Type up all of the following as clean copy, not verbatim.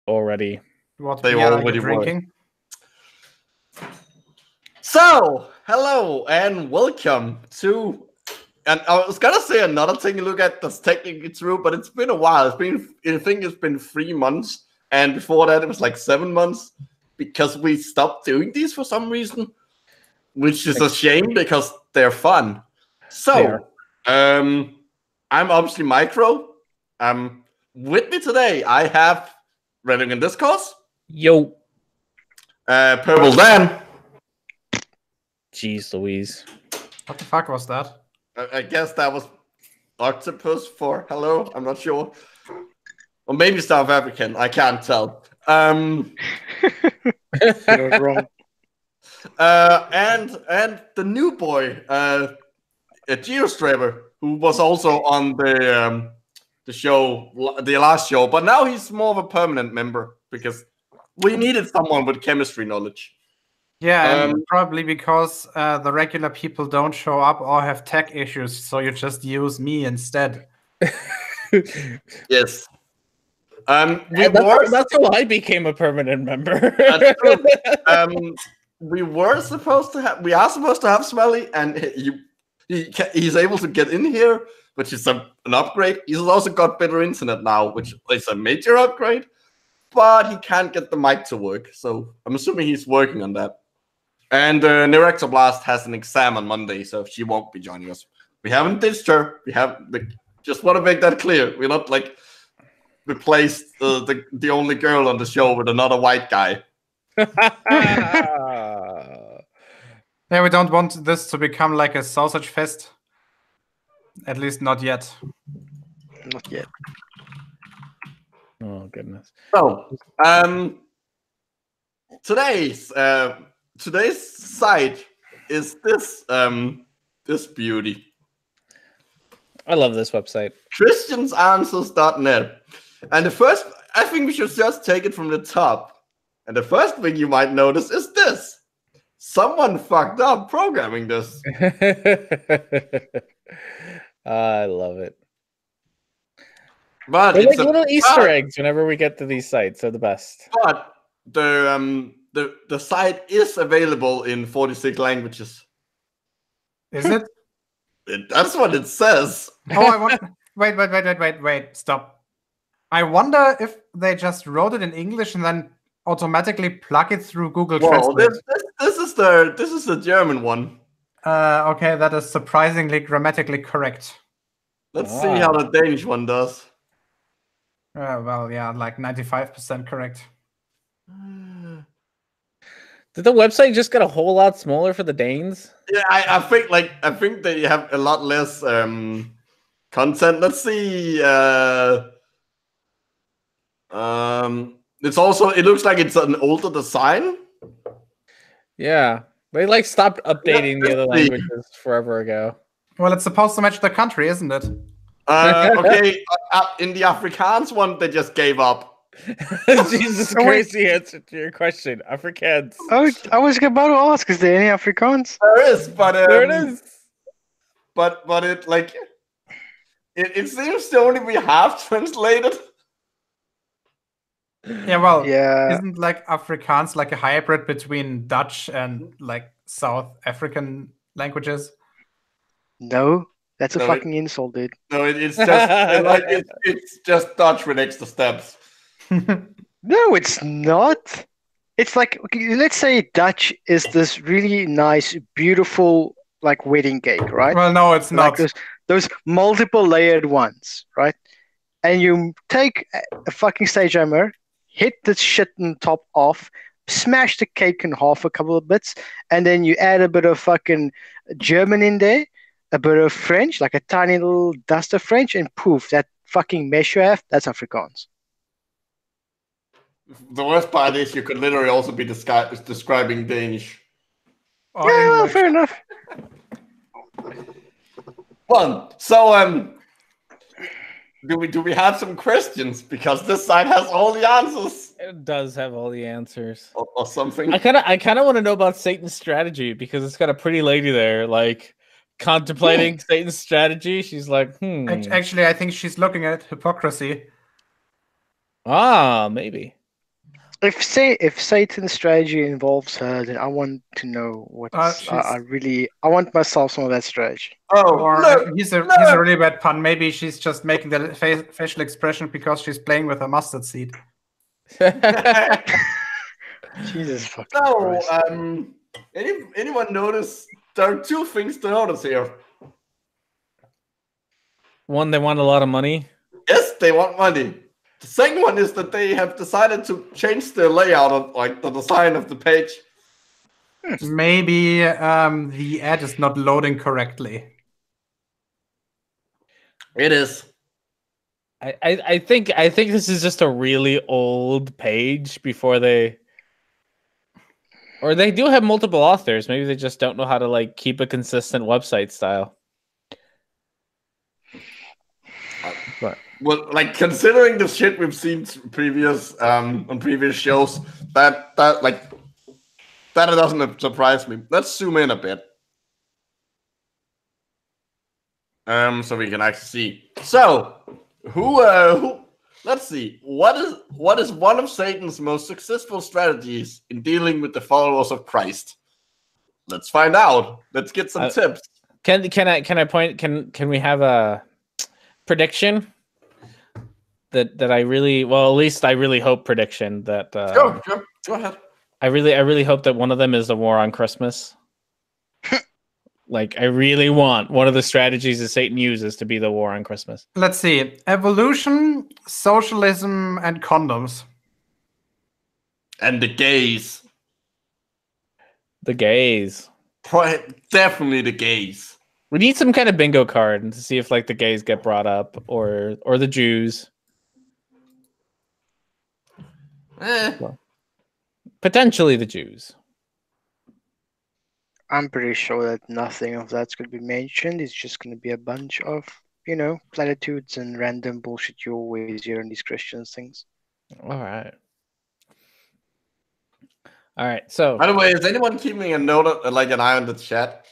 already. What They beer are already you drinking? So, hello and welcome to. And I was gonna say another thing. Look at that's technically true, but it's been a while. I think it's been 3 months, and before that it was like 7 months because we stopped doing these for some reason, which is a shame because they're fun. So, I'm obviously Micro. With me today I have Rhetoric&Discourse. Yo. PurpleDan. Jeez Louise. What the fuck was that? I guess that was octopus for hello. I'm not sure. Or maybe South African. I can't tell. You're wrong. And the new boy, GeoStreber, who was also on the show, the last show, but now he's more of a permanent member because we needed someone with chemistry knowledge. Yeah, and probably because the regular people don't show up or have tech issues, so you just use me instead. Yes. That's how I became a permanent member. That's true. We are supposed to have Smelly, and he's able to get in here, which is an upgrade. He's also got better internet now, which is a major upgrade, but he can't get the mic to work, so I'm assuming he's working on that. And Nerector Blast has an exam on Monday, so she won't be joining us. We haven't ditched her. Just want to make that clear. We're not like replaced the only girl on the show with another white guy. Yeah, we don't want this to become like a sausage fest. At least not yet. Not yet. Oh goodness. So, today's site is this beauty. I love this website. Christiansanswers.net. And I think we should just take it from the top. And the first thing you might notice is this. Someone fucked up programming this. I love it. But it's like little Easter eggs whenever we get to these sites. They're the best. But the site is available in 46 languages. Is it? That's what it says. Oh, I want. Wait! Stop. I wonder if they just wrote it in English and then automatically plug it through Google Translate. This is the German one. Okay, that is surprisingly grammatically correct. Let's see how the Danish one does. Well, yeah, like 95% correct. Did the website just get a whole lot smaller for the Danes? Yeah, I think they have a lot less content. Let's see. It looks like it's an older design. Yeah, they like stopped updating the other languages forever ago. Well, it's supposed to match the country, isn't it? Okay, in the Afrikaans one, they just gave up. Jesus, crazy answer to your question. Afrikaans. Oh, I was about to ask, is there any Afrikaans? There is, but there it is. But it seems to only be half translated. Yeah, well, yeah. Isn't like Afrikaans like a hybrid between Dutch and like South African languages? No, that's a fucking insult, dude. No, it's just it's just Dutch with extra steps. No, it's not. It's like, okay, let's say Dutch is this really nice, beautiful, like wedding cake, right? Well, no, it's not. Like those multiple layered ones, right? And you take a fucking stage hammer, hit the shit on top off, smash the cake in half a couple of bits, and then you add a bit of fucking German in there, a bit of French, like a tiny little dust of French, and poof, that fucking mesh you have, that's Afrikaans. The worst part is you could literally also be describing Danish. Or yeah, well, English. fair enough. Well, so do we have some questions? Because this site has all the answers. It does have all the answers. Or something. I kind of want to know about Satan's strategy because it's got a pretty lady there, like contemplating Satan's strategy. She's like, Actually, I think she's looking at hypocrisy. Ah, maybe. If Satan's strategy involves her, then I want to know what's. I want myself some of that strategy. Oh, Or look, he's a really bad pun. Maybe she's just making the facial expression because she's playing with a mustard seed. Jesus fucking So, Christ. anyone notice there are two things to notice here? One, they want a lot of money. Yes, they want money. The second one is that they have decided to change the layout of like the design of the page. Maybe the ad is not loading correctly. It is. I think this is just a really old page before they, or they do have multiple authors. Maybe they just don't know how to like keep a consistent website style. But Well, like considering the shit we've seen previous on previous shows, that doesn't surprise me. Let's zoom in a bit. So we can actually see. So, who let's see. What is one of Satan's most successful strategies in dealing with the followers of Christ? Let's find out. Let's get some tips. Can I point? Can we have a prediction? That I really, well, at least I really hope prediction that Go ahead. I really hope that one of them is the war on Christmas. Like, I really want one of the strategies that Satan uses to be the war on Christmas. Let's see. Evolution, socialism, and condoms. And the gays. The gays. Definitely the gays. We need some kind of bingo card to see if like the gays get brought up or the Jews. Well, potentially the Jews. I'm pretty sure that nothing of that's going to be mentioned. It's just going to be a bunch of, platitudes and random bullshit you always hear in these Christians things. All right. So, by the way, is anyone keeping a note, like an eye on the chat?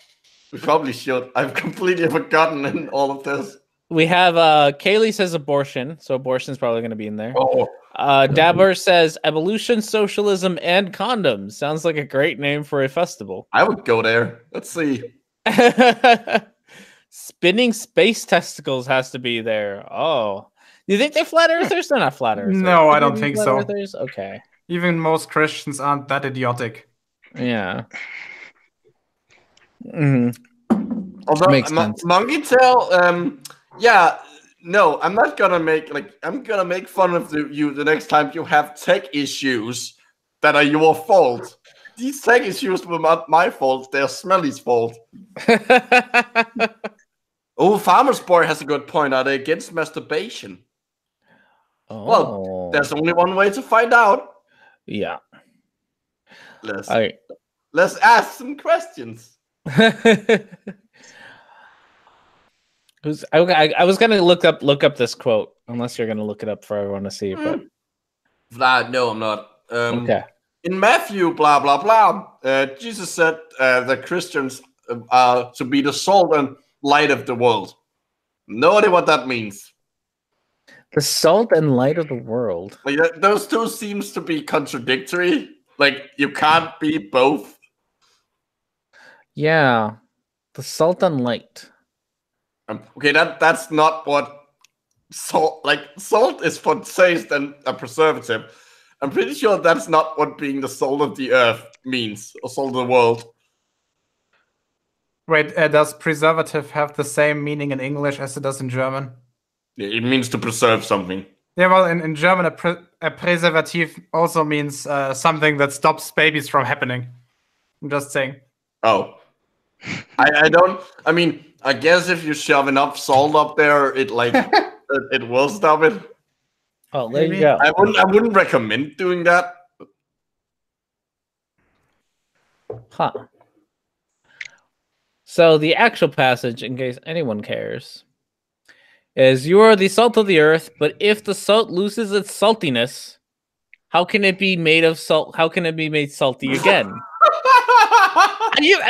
We probably should. I've completely forgotten in all of this. We have Kaylee says abortion, so abortion's probably going to be in there. Oh. Dabber says evolution, socialism, and condoms. Sounds like a great name for a festival. I would go there. Let's see. Spinning space testicles has to be there. Oh, you think they're flat earthers? They're not flat earthers. No, I don't think so. Earthers? Okay. Even most Christians aren't that idiotic. Yeah. Mm-hmm. Although Makes sense. Monkey Tail, yeah, no, I'm not gonna I'm gonna make fun of you the next time you have tech issues that are your fault. These tech issues were not my fault, they're Smelly's fault. Oh, Farmer's Boy has a good point. Are they against masturbation? Oh. Well, there's only one way to find out. Yeah. Let's ask some questions. I was gonna look up this quote, unless you're gonna look it up for everyone to see. But no, I'm not. Okay. In Matthew, blah blah blah, Jesus said that Christians are to be the salt and light of the world. No idea what that means. The salt and light of the world. Like those two seems to be contradictory. Like you can't be both. Yeah, the salt and light. Okay, that's not what salt. Like salt is for taste and a preservative. I'm pretty sure that's not what being the salt of the earth means, or salt of the world. Wait, does preservative have the same meaning in English as it does in German? Yeah, it means to preserve something. Yeah, well, in German, a preservative also means something that stops babies from happening. I'm just saying. Oh. I don't. I mean, I guess if you shove enough salt up there, it it will stop it. Oh, there you go. I wouldn't recommend doing that. Huh. So the actual passage, in case anyone cares, is you are the salt of the earth, but if the salt loses its saltiness, how can it be made of salt? How can it be made salty again?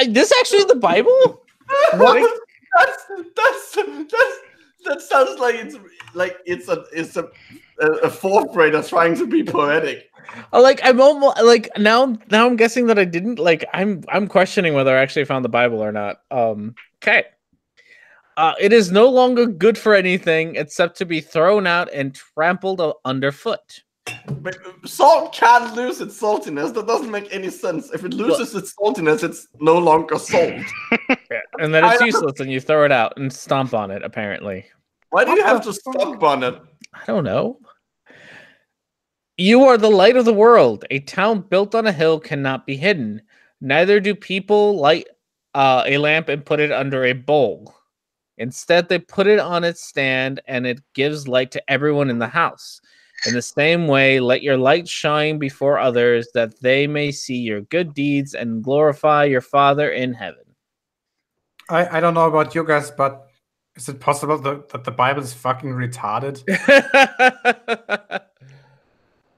This actually the Bible? What? That's That sounds like it's a fourth grader trying to be poetic. Like I'm almost like now I'm guessing that I didn't like I'm questioning whether I actually found the Bible or not. Okay. It is no longer good for anything except to be thrown out and trampled underfoot. But salt can't lose its saltiness. That doesn't make any sense. If it loses its saltiness, it's no longer salt. Yeah, and then it's useless, and you throw it out and stomp on it. Apparently, why do you have to stomp on it? I don't know. You are the light of the world. A town built on a hill cannot be hidden. Neither do people light a lamp and put it under a bowl. Instead, they put it on its stand, and it gives light to everyone in the house. In the same way, let your light shine before others, that they may see your good deeds and glorify your Father in heaven. I don't know about you guys, but is it possible that the Bible is fucking retarded?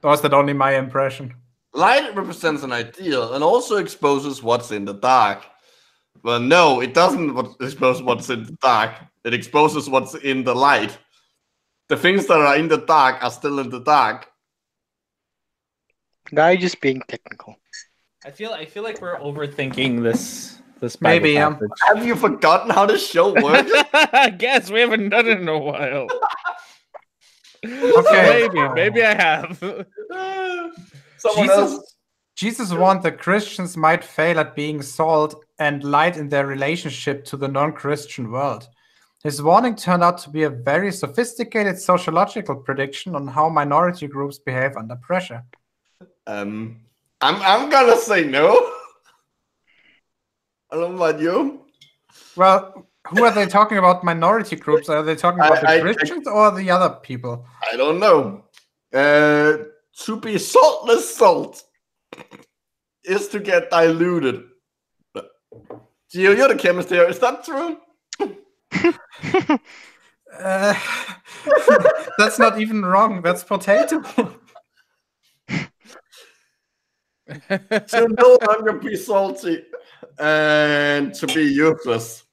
Or is that only my impression? Light represents an ideal and also exposes what's in the dark. Well, no, it doesn't expose what's in the dark. It exposes what's in the light. The things that are in the dark are still in the dark. Now you're just being technical. I feel like we're overthinking this Bible Maybe, passage. Have you forgotten how this show works? I guess we haven't done it in a while. Okay. Maybe I have. Someone else. Jesus warned that Christians might fail at being salt and light in their relationship to the non-Christian world. His warning turned out to be a very sophisticated sociological prediction on how minority groups behave under pressure. I'm gonna say no. I don't know about you. Well, who are they talking about? Minority groups? Are they talking about the Christians or the other people? I don't know. To be saltless salt is to get diluted. Gio, you're the chemist here. Is that true? That's not even wrong. That's potato. To no longer be salty and to be useless.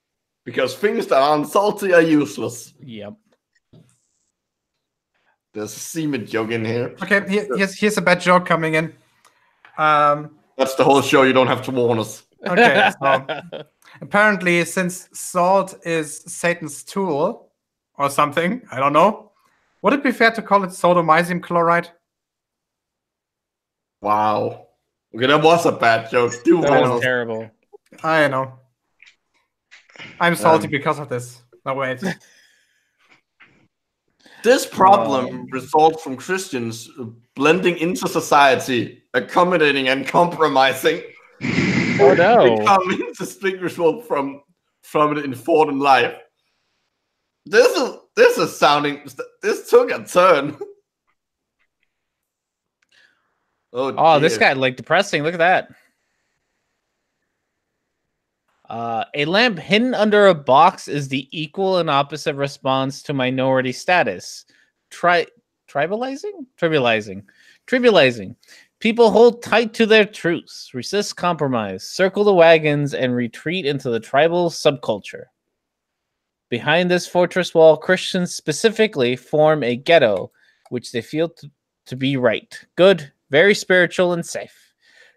Because things that aren't salty are useless. Yep. There's a semen joke in here. Okay, here's a bad joke coming in. That's the whole show. You don't have to warn us. Okay, so apparently, since salt is Satan's tool or something, I don't know, would it be fair to call it sodomysium chloride? Wow. Okay, that was a bad joke. Do That warn was us. terrible. I know. I'm salty because of this. No, wait. This problem results from Christians blending into society, accommodating and compromising. Oh no! Become indistinguishable from it in thought and life. This is sounding. This took a turn. Oh, this got like depressing. Look at that. A lamp hidden under a box is the equal and opposite response to minority status. Trivializing. People hold tight to their truths, resist compromise, circle the wagons, and retreat into the tribal subculture. Behind this fortress wall, Christians specifically form a ghetto, which they feel to be right, good, very spiritual, and safe.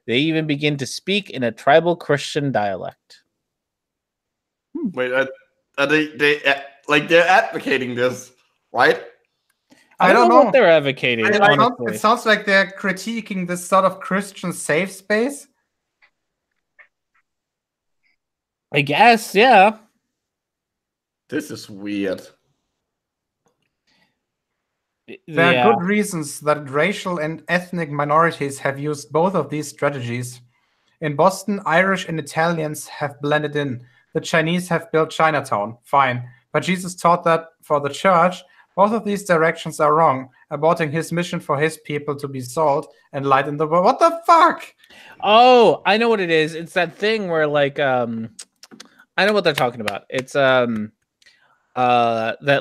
They even begin to speak in a tribal Christian dialect. Wait, are they're advocating this, right? I don't know what they're advocating. It sounds like they're critiquing this sort of Christian safe space. I guess, yeah. This is weird. There are good reasons that racial and ethnic minorities have used both of these strategies. In Boston, Irish and Italians have blended in. The Chinese have built Chinatown. Fine. But Jesus taught that for the church, both of these directions are wrong, aborting his mission for his people to be salt and light in the world. What the fuck? Oh, I know what it is. It's that thing where like I know what they're talking about. It's that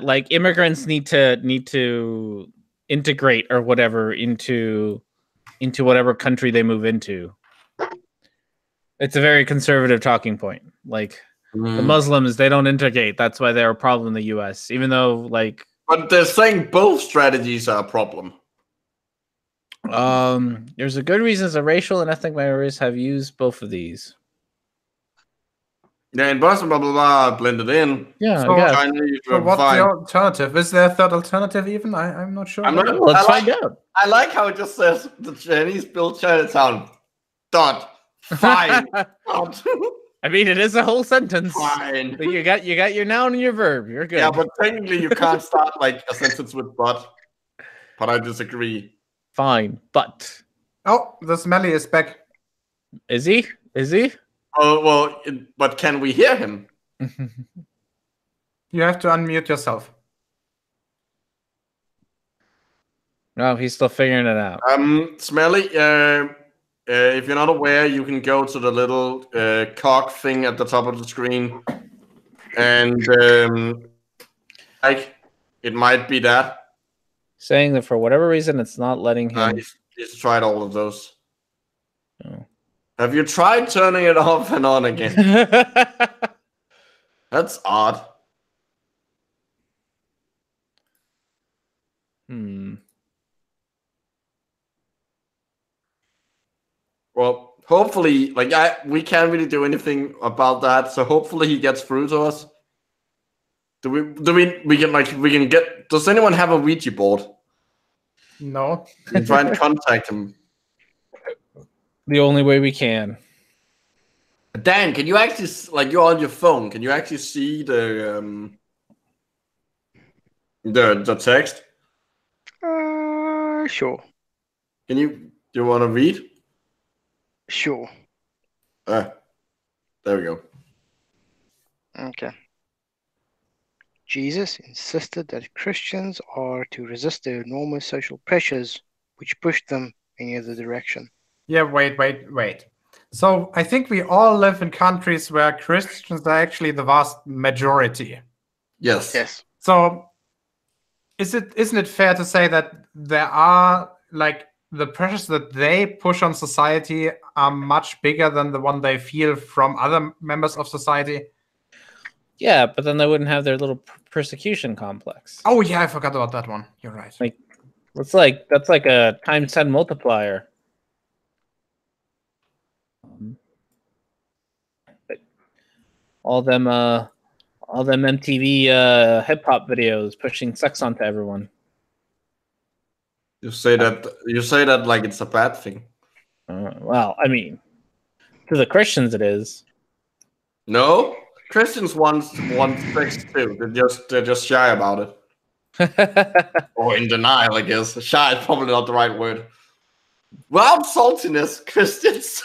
like immigrants need to integrate or whatever into whatever country they move into. It's a very conservative talking point. Like The Muslims, they don't integrate. That's why they're a problem in the U.S. Even though, like, but they're saying both strategies are a problem. There's a good reasons that racial and ethnic minorities have used both of these. Yeah, in Boston, blah blah blah, blended in. Yeah, So, I guess. So what's the alternative? Is there a third alternative even? I'm not sure. Let's find out. I like how it just says the Chinese built Chinatown. Dot. Fine. Dot. I mean, it is a whole sentence. Fine. But you got your noun and your verb. You're good. Yeah, but technically you can't start like a sentence with but. But I disagree. Fine, but. Oh, the smelly is back. Is he? Is he? Oh well, but can we hear him? You have to unmute yourself. No, he's still figuring it out. Smelly, if you're not aware, you can go to the little cog thing at the top of the screen, and like it might be that. Saying that for whatever reason, it's not letting him. He's tried all of those. Oh. Have you tried turning it off and on again? That's odd. Well, hopefully, like we can't really do anything about that. So hopefully he gets through to us. We can get. Does anyone have a Ouija board? No. We can try and contact him. The only way we can. Dan, can you actually, like, you're on your phone? Can you actually see the text? Sure. Can you? Do you want to read? Sure. There we go. Okay. Jesus insisted that Christians are to resist the enormous social pressures which pushed them in either direction. Yeah, wait. So I think we all live in countries where Christians are actually the vast majority. Yes. Yes. So isn't it fair to say that there are, like, the pressures that they push on society are much bigger than the one they feel from other members of society? Yeah, but then they wouldn't have their little persecution complex. Oh yeah, I forgot about that one. You're right. Like, that's like a times 10 multiplier. All them MTV hip hop videos pushing sex onto everyone. You say that like it's a bad thing. Well, I mean, to the Christians it is. No, Christians want sex too. They're just shy about it, or in denial, I guess. Shy is probably not the right word. Without saltiness, Christians.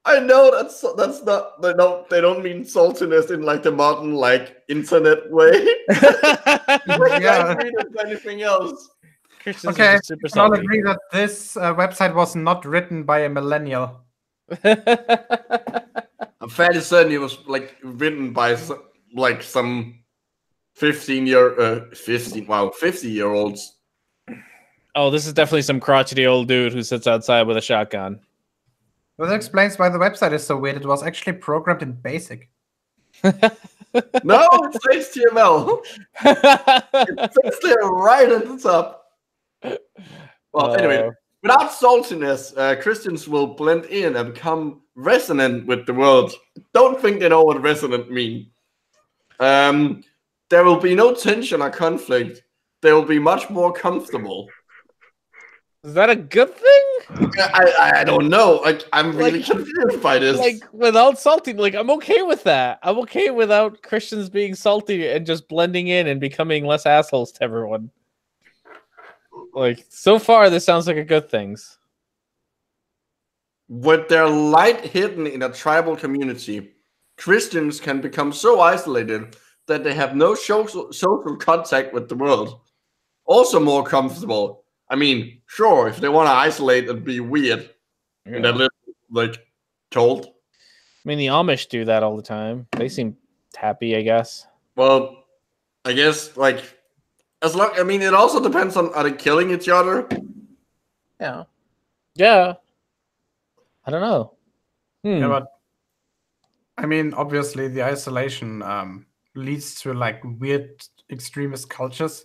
I know that's not they don't mean saltiness in like the modern like internet way. Yeah. Anything else. Christians Okay, super we all salty. agree that this website was not written by a millennial. I'm fairly certain it was like written by like some 50-year-olds. Oh, this is definitely some crotchety old dude who sits outside with a shotgun. That explains why the website is so weird. It was actually programmed in BASIC. No, it's HTML. It says there right at the top. Well, anyway, without saltiness, Christians will blend in and become resonant with the world. Don't think they know what resonant mean. There will be no tension or conflict. They will be much more comfortable. Is that a good thing? I don't know. Like, I'm really confused by this. Like, without salty, like, I'm okay with that. I'm okay without Christians being salty and just blending in and becoming less assholes to everyone. Like, so far, this sounds like a good thing. With their light hidden in a tribal community, Christians can become so isolated that they have no social contact with the world. Also more comfortable. I mean, sure, if they want to isolate and be weird, and they're like told. I mean, the Amish do that all the time. They seem happy, I guess. Well, I guess like as long. I mean, it also depends on are they killing each other. Yeah. Yeah. I don't know. Yeah, but I mean, obviously, the isolation leads to like weird extremist cultures.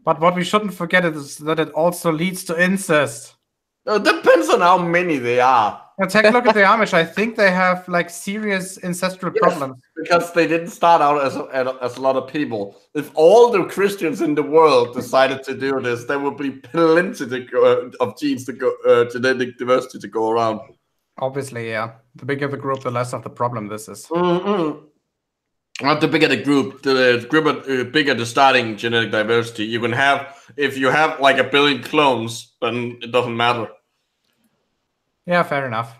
But what we shouldn't forget is that it also leads to incest. It depends on how many they are. Now, take a look at the Amish. I think they have like serious ancestral problems. Because they didn't start out as a lot of people. If all the Christians in the world decided to do this, there would be plenty of genes to go, genetic diversity to go around. Obviously, yeah. The bigger the group, the less of the problem this is. Not the bigger the group, the bigger the starting genetic diversity. You can have, if you have like 1 billion clones, then it doesn't matter. Yeah, fair enough.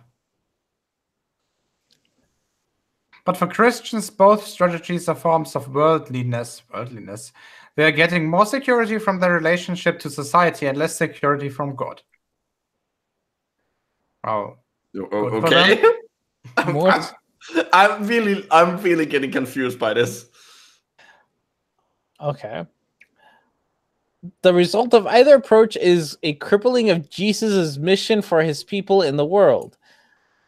But for Christians, both strategies are forms of worldliness. They are getting more security from their relationship to society and less security from God. Oh, okay. I'm really getting confused by this. Okay. The result of either approach is a crippling of Jesus' mission for his people in the world.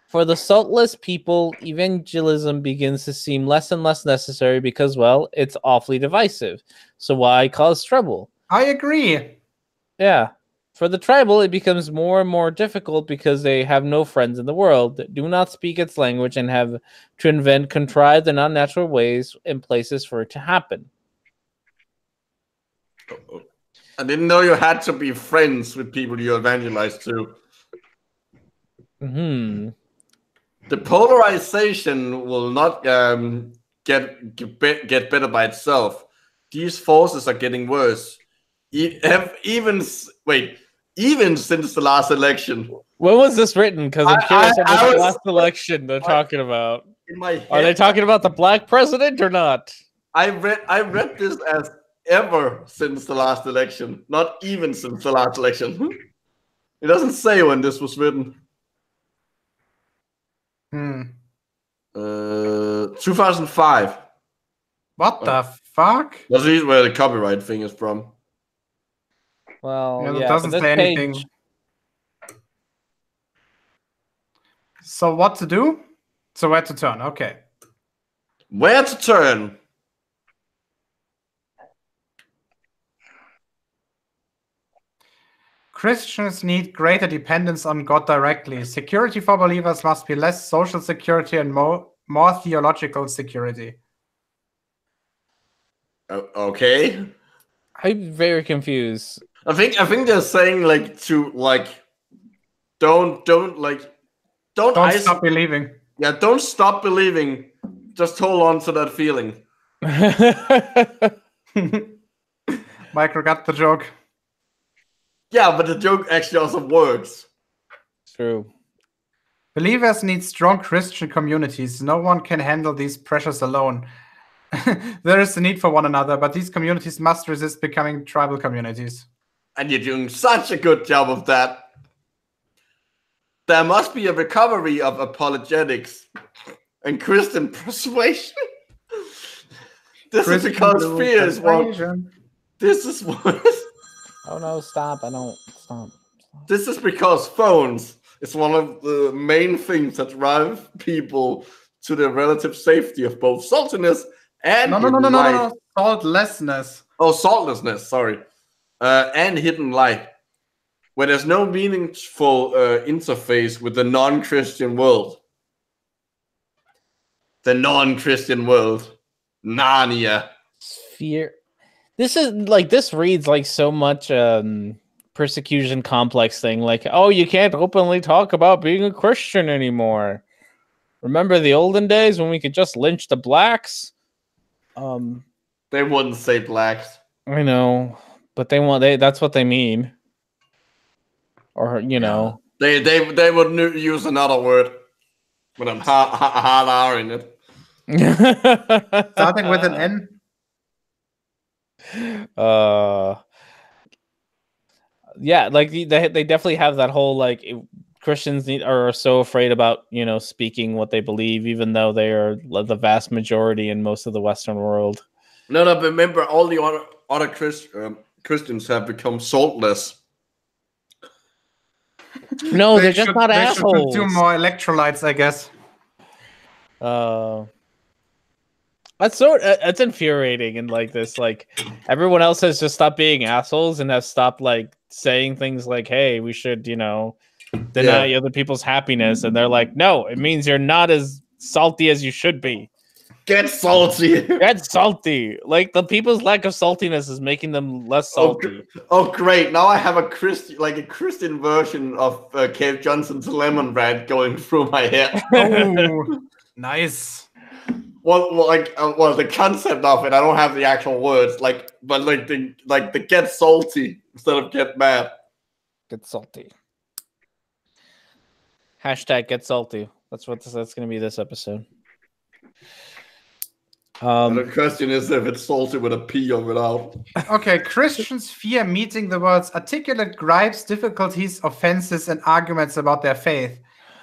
For the saltless people, evangelism begins to seem less and less necessary because, well, it's awfully divisive. So why cause trouble? I agree. Yeah. For the tribal, it becomes more and more difficult because they have no friends in the world, do not speak its language, and have to invent contrived and unnatural ways and places for it to happen. I didn't know you had to be friends with people you evangelize to. The polarization will not get better by itself. These forces are getting worse. Even since the last election. When was this written? Because I'm curious about the last election they're talking about. In my head, are they talking about the black president or not? I read this as ever since the last election, not even since the last election. It doesn't say when this was written. 2005. What the fuck? That's where the copyright thing is from. Well, yeah, it doesn't say anything. So what to do? So where to turn? Okay. Where to turn? Christians need greater dependence on God directly. Security for believers must be less social security and more theological security. Okay. I'm very confused. I think they're saying don't stop believing. Yeah, don't stop believing. Just hold on to that feeling. Micro got the joke. Yeah, but the joke actually also works. True. Believers need strong Christian communities. No one can handle these pressures alone. There is a need for one another, but these communities must resist becoming tribal communities. And you're doing such a good job of that. There must be a recovery of apologetics and Christian persuasion. This is because fear is what. This is what. Oh no, stop. I don't. Stop. This is because phones is one of the main things that drive people to the relative safety of both saltiness and no. Saltlessness. Oh, saltlessness, sorry. And hidden light. Where there's no meaningful interface with the non-Christian world. The non-Christian world. Narnia. Fear. This reads like so much persecution complex thing. Like, oh, you can't openly talk about being a Christian anymore. Remember the olden days when we could just lynch the blacks? They wouldn't say blacks. I know, but that's what they mean. Or, you know. They would use another word with a hard R in it. Starting with an N. Yeah, like they definitely have that whole like Christians are so afraid about, you know, speaking what they believe, even though they are the vast majority in most of the Western world. No, but remember, all the other Christians have become saltless. No, they're just not assholes. They should consume more electrolytes, I guess. That's infuriating, and like this, like everyone else has just stopped being assholes and has stopped like saying things like, "Hey, we should, deny other people's happiness," and they're like, "No, it means you're not as salty as you should be. Get salty. Get salty." Like the people's lack of saltiness is making them less salty. Oh, great! Now I have a Christian version of Cave Johnson's lemon rant going through my head. Oh, nice. Well, the concept of it, I don't have the actual words, but the get salty instead of get mad. Get salty. Hashtag get salty. That's going to be this episode. The question is if it's salty with a P or without. Okay, Christians fear meeting the world's articulate gripes, difficulties, offenses, and arguments about their faith.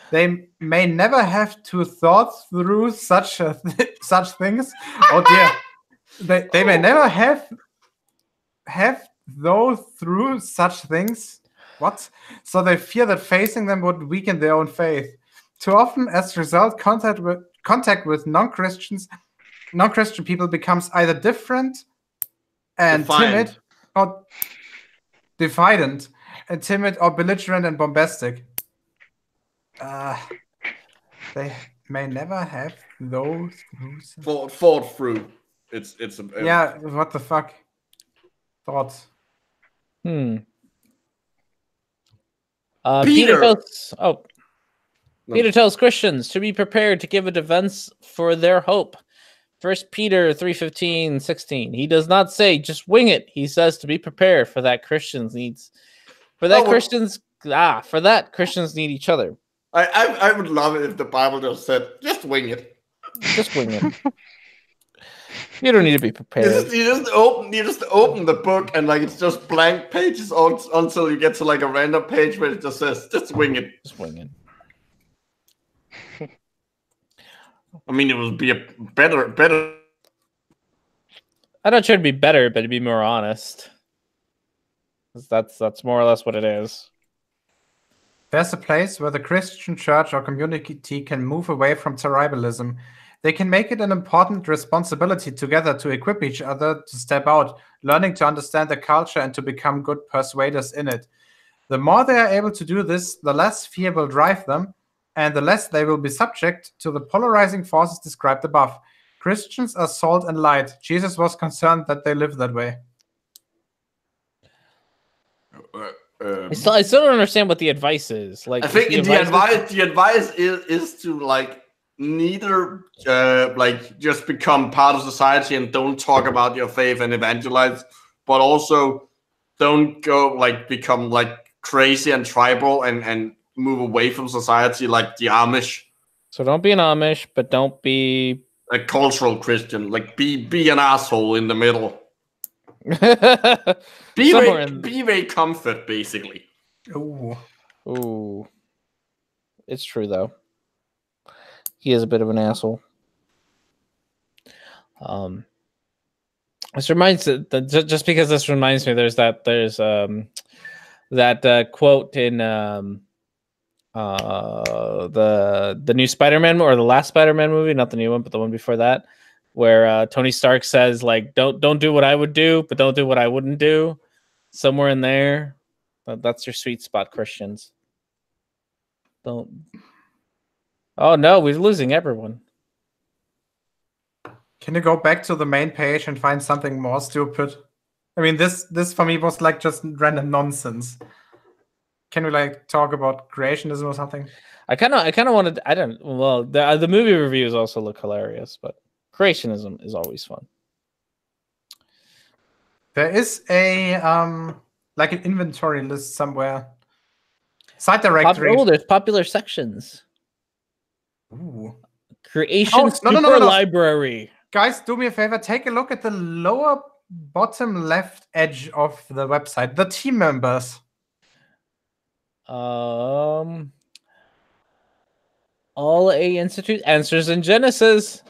They may never have to thought through such things. Oh dear, they may never have though through such things. What? So they fear that facing them would weaken their own faith. Too often, as a result, contact with non-Christian people becomes either different and timid, or defiant, and timid, or belligerent and bombastic. They may never have those thought through. It's yeah. What the fuck? Thoughts. Peter tells Christians to be prepared to give a defense for their hope. 1 Peter 3:15-16. He does not say just wing it. He says to be prepared for that Christians need each other. I would love it if the Bible just said, just wing it. Just wing it. You don't need to be prepared. You just open the book and it's just blank pages until you get to a random page where it just says, just wing it. Just wing it. I mean, it would be a better. I'm not sure it'd be better, but it'd be more honest. That's more or less what it is. There's a place where the Christian church or community can move away from tribalism. They can make it an important responsibility together to equip each other to step out, learning to understand the culture and to become good persuaders in it. The more they are able to do this, the less fear will drive them, and the less they will be subject to the polarizing forces described above. Christians are salt and light. Jesus was concerned that they live that way. I still don't understand what the advice is. I think the advice is to neither just become part of society and don't talk about your faith and evangelize, but also don't go become crazy and tribal and move away from society like the Amish. So don't be an Amish, but don't be a cultural Christian. Be an asshole in the middle. Be very comfort, basically. Ooh. It's true though. He is a bit of an asshole. This reminds just because this reminds me. There's that quote in the new Spider-Man or the last Spider-Man movie, not the new one, but the one before that, where Tony Stark says don't do what I would do, but don't do what I wouldn't do. Somewhere in there, that's your sweet spot, Christians. Don't. Oh no, we're losing everyone. Can you go back to the main page and find something more stupid? I mean, this for me was just random nonsense. Can we talk about creationism or something? I kind of wanted. I don't. Well, the movie reviews also look hilarious, but creationism is always fun. There is a an inventory list somewhere. Site directory. There's popular sections. Ooh. Creation library. Guys, do me a favor. Take a look at the lower bottom left edge of the website. The team members. All A Institute, Answers in Genesis.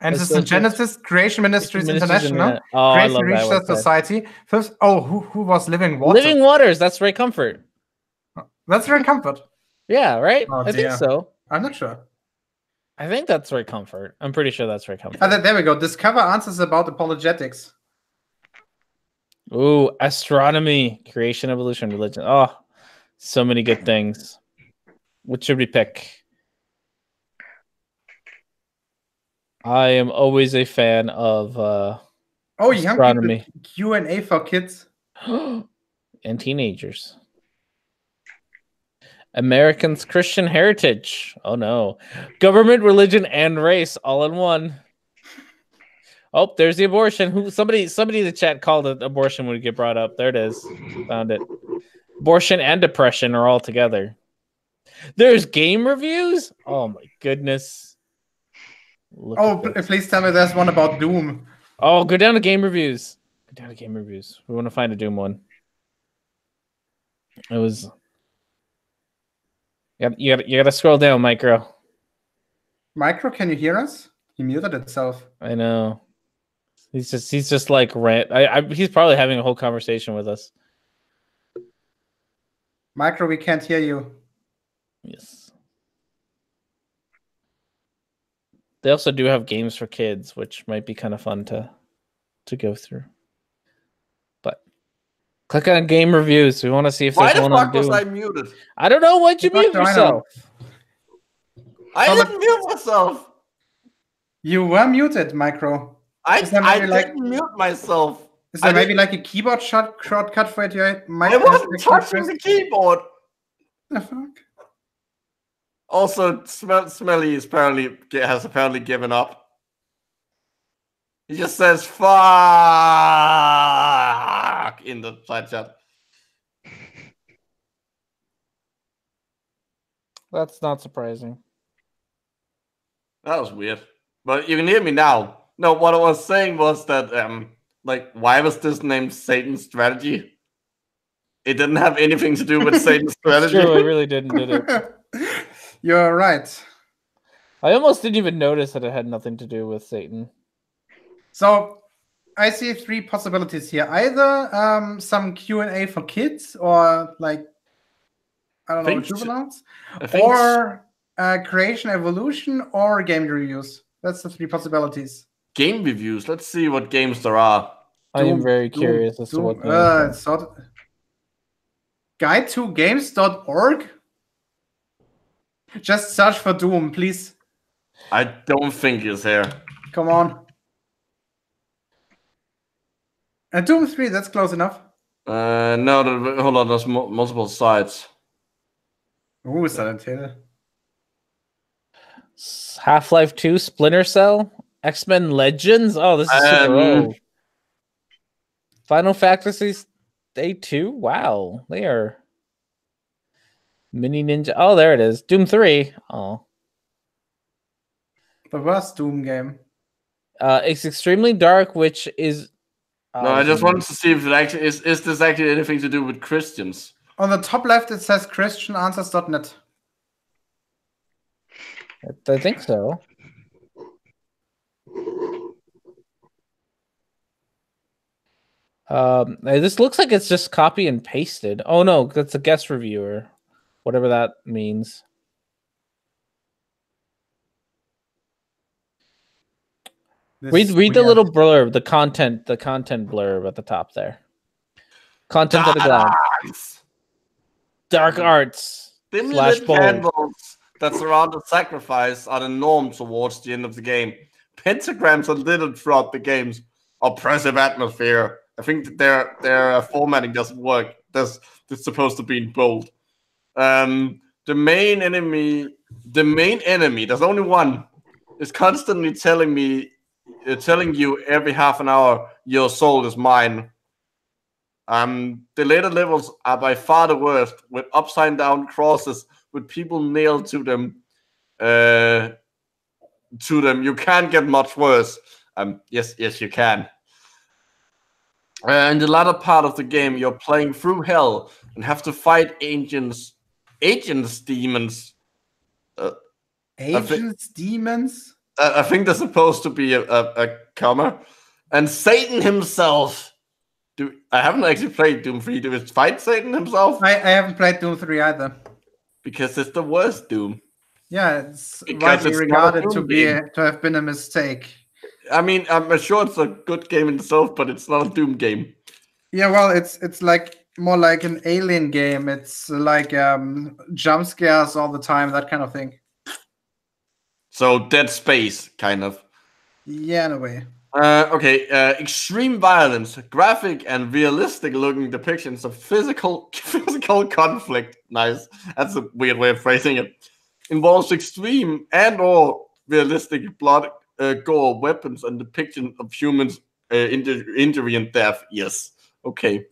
Answers in Genesis, Creation Ministries International, Creation Research Society. First, who was Living Waters? Living Waters, that's Ray Comfort. That's Ray Comfort. Yeah, right? I think so. I'm not sure. I think that's Ray Comfort. I'm pretty sure that's Ray Comfort. There we go. Discover answers about apologetics. Ooh, astronomy, creation, evolution, religion. Oh, so many good things. What should we pick? I am always a fan of astronomy. Young people Q&A for kids. And teenagers. Americans' Christian heritage. Oh no. Government, religion, and race all in one. Oh, there's the abortion. Who somebody in the chat called it abortion would get brought up. There it is. Found it. Abortion and depression are all together. There's game reviews? Oh my goodness. Please tell me there's one about Doom. Oh, go down to game reviews. Go down to game reviews. We want to find a Doom one. It was. You gotta scroll down, Micro. Micro, can you hear us? He muted itself. I know. He's just like rant. He's probably having a whole conversation with us. Micro, we can't hear you. Yes. They also do have games for kids, which might be kind of fun to go through. But click on game reviews. We want to see if there's one on Doom. Why the fuck was I muted? I don't know. Why'd you mute yourself? I didn't mute myself. You were muted, Micro. I didn't mute myself. Is there maybe like a keyboard shortcut for it? I wasn't touching the keyboard. The fuck? Also, Smelly has apparently given up. He just says "fuck" in the side chat. That's not surprising. That was weird. But you can hear me now. No, what I was saying was that, why was this named Satan's Strategy? It didn't have anything to do with Satan's Strategy. True, it really didn't, did it? You're right. I almost didn't even notice that it had nothing to do with Satan. So, I see three possibilities here. Either some Q&A for kids, or like, I don't know, juveniles, or creation, evolution, or game reviews. That's the three possibilities. Game reviews. Let's see what games there are. I am very curious as to what games. Guide2games.org. Just search for Doom, please. I don't think it's here. Come on. Doom 3, that's close enough. No, hold on. There's multiple sites. Ooh, Silent Hill. Half-Life 2, Splinter Cell, X-Men Legends. Oh, this is super old. Final Fantasy Day 2. Wow, they are Mini Ninja. Oh, there it is. Doom 3. Oh, the worst Doom game. It's extremely dark, which is. No, I just wanted to see if it actually is this actually anything to do with Christians. On the top left, it says ChristianAnswers.net. I think so. This looks like it's just copy and pasted. Oh no, that's a guest reviewer, whatever that means. Read the little blurb, the content blurb at the top there. Content at a glance. Dark arts. Dim-lit candles that surround the sacrifice are the norm towards the end of the game. Pentagrams are littered throughout the game's oppressive atmosphere. I think their formatting doesn't work. It's supposed to be in bold. The main enemy, there's only one, is constantly telling you every half an hour, your soul is mine. The later levels are by far the worst, with upside down crosses with people nailed to them. You can't get much worse. Yes, you can. In the latter part of the game, you're playing through hell and have to fight demons. Demons? I think there's supposed to be a comma. And Satan himself. I haven't actually played Doom 3. Do it fight Satan himself? I haven't played Doom 3 either. Because it's the worst Doom. Yeah, it's Because widely it's not a regarded Doom game. to have been a mistake. I mean, I'm sure it's a good game in itself, but it's not a Doom game. Yeah, well, it's like more like an Alien game. It's like jump scares all the time, that kind of thing. So Dead Space, kind of. Yeah, in a way. Okay, extreme violence, graphic and realistic-looking depictions of physical conflict. Nice. That's a weird way of phrasing it. Involves extreme and/or realistic blood, gore, weapons, and depiction of humans' injury and death. Yes. Okay.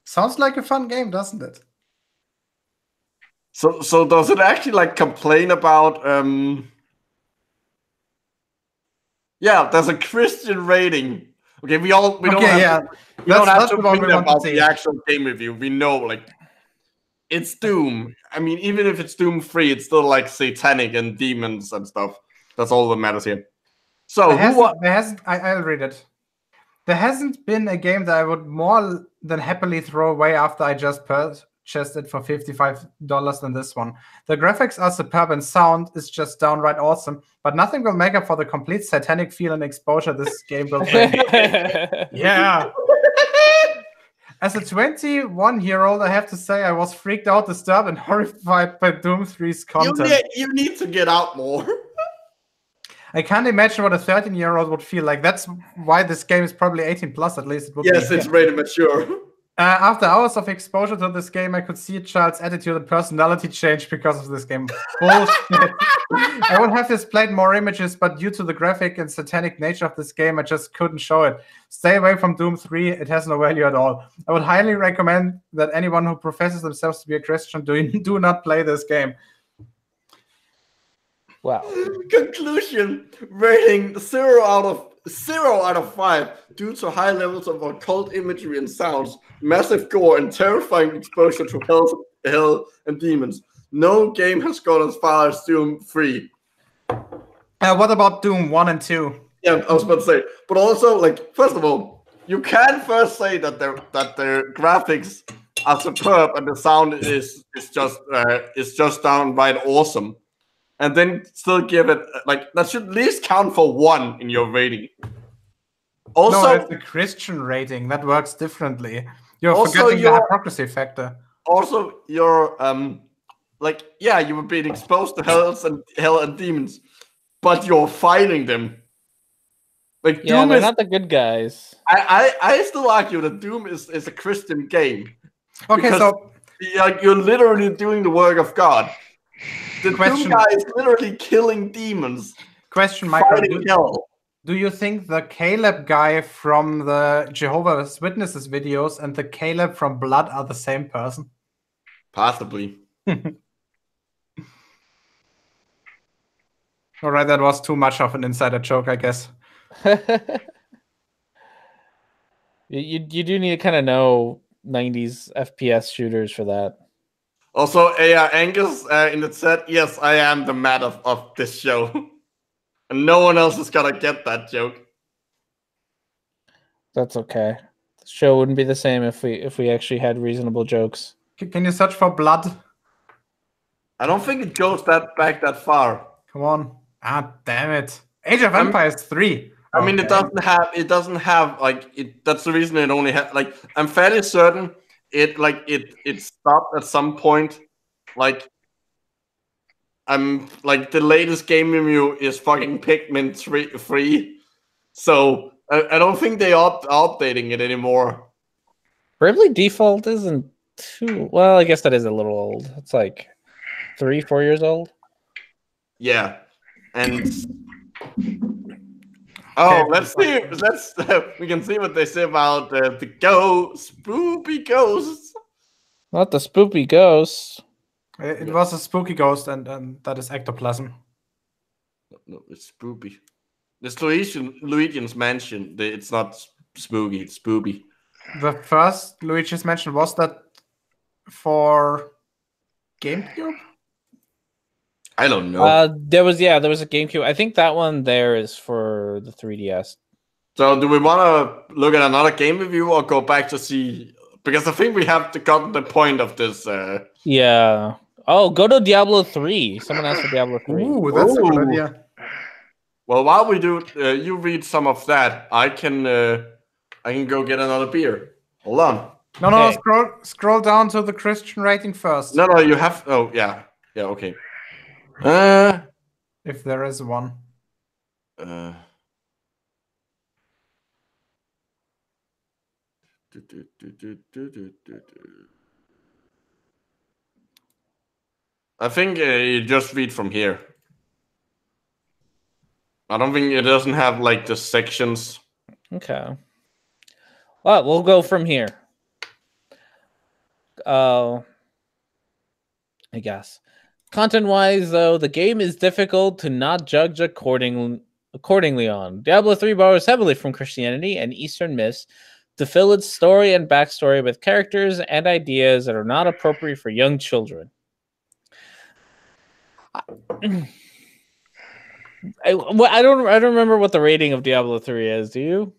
Sounds like a fun game, doesn't it? So does it actually like complain about Yeah, there's a Christian rating. Okay, we don't have to opinion about the actual game review. We know, like, it's Doom. I mean, even if it's Doom free, it's still like satanic and demons and stuff. That's all that matters here. So I'll read it. There hasn't been a game that I would more than happily throw away after I just purchased it for $55 than this one. The graphics are superb and sound is just downright awesome, but nothing will make up for the complete satanic feel and exposure this game will bring. Yeah. As a 21-year-old, I have to say I was freaked out, disturbed, and horrified by Doom 3's content. You need to get out more. I can't imagine what a 13-year-old would feel like. That's why this game is probably 18 plus, at least. Yes, it's rated mature. After hours of exposure to this game, I could see a child's attitude and personality change because of this game. Bullshit. I would have displayed more images, but due to the graphic and satanic nature of this game, I just couldn't show it. Stay away from Doom 3. It has no value at all. I would highly recommend that anyone who professes themselves to be a Christian do not play this game. Wow. Conclusion: rating 0 out of 5 due to high levels of occult imagery and sounds, massive gore, and terrifying exposure to hell and demons. No game has gone as far as Doom 3. What about Doom 1 and 2? Yeah, I was about to say. But also, like, first of all, you can first say that the graphics are superb and the sound is just downright awesome. And then still give it, like, that should at least count for 1 in your rating. Also, no, it's a Christian rating. That works differently. You're forgetting the hypocrisy factor. Also, you're, like, yeah, you were being exposed to hell and demons, but you're fighting them. Like, yeah, they're not the good guys. I still argue that Doom is a Christian game. Okay, so like, you're literally doing the work of God. The Doom guy is literally killing demons. Question, Michael. Do you think the Caleb guy from the Jehovah's Witnesses videos and the Caleb from Blood are the same person? Possibly. All right, that was too much of an insider joke, I guess. You do need to kind of know 90s FPS shooters for that. Also, Angus in the chat, yes, I am the Matt of this show. And no one else is gonna get that joke. That's okay. The show wouldn't be the same if we actually had reasonable jokes. Can you search for Blood? I don't think it goes back that far. Come on. Ah, damn it. Age of Empires 3. I mean, it doesn't have like it. That's the reason it only had like. I'm fairly certain it stopped at some point. Like, like the latest game review is fucking Pikmin 3. So I don't think they are updating it anymore. Bravely Default isn't too well. I guess that is a little old. It's like 3-4 years old. Yeah, and. Oh, let's see. We can see what they say about the spoopy ghosts. Not the spoopy ghosts. It was a spooky ghost, and that is ectoplasm. No, it's spoopy. It's Luigi's Mansion. It's not spooky. It's spoopy. The first Luigi's Mansion, was that for GameCube? I don't know. There was a GameCube. I think that one there is for the 3DS. So do we want to look at another game review or go back to see? Because I think we have gotten the point of this. Yeah. Oh, go to Diablo 3. Someone asked for Diablo 3. Ooh, that's a good idea. Well, while we do, you read some of that. I can go get another beer. Hold on. No, scroll down to the Christian rating first. No, you have. Oh, yeah, okay. If there is one. I think you just read from here. I don't think it doesn't have like the sections. Okay. Well, we'll go from here. I guess. Content-wise, though, the game is difficult to not judge accordingly on. Diablo 3 borrows heavily from Christianity and Eastern myths to fill its story and backstory with characters and ideas that are not appropriate for young children. I don't remember what the rating of Diablo 3 is. Do you?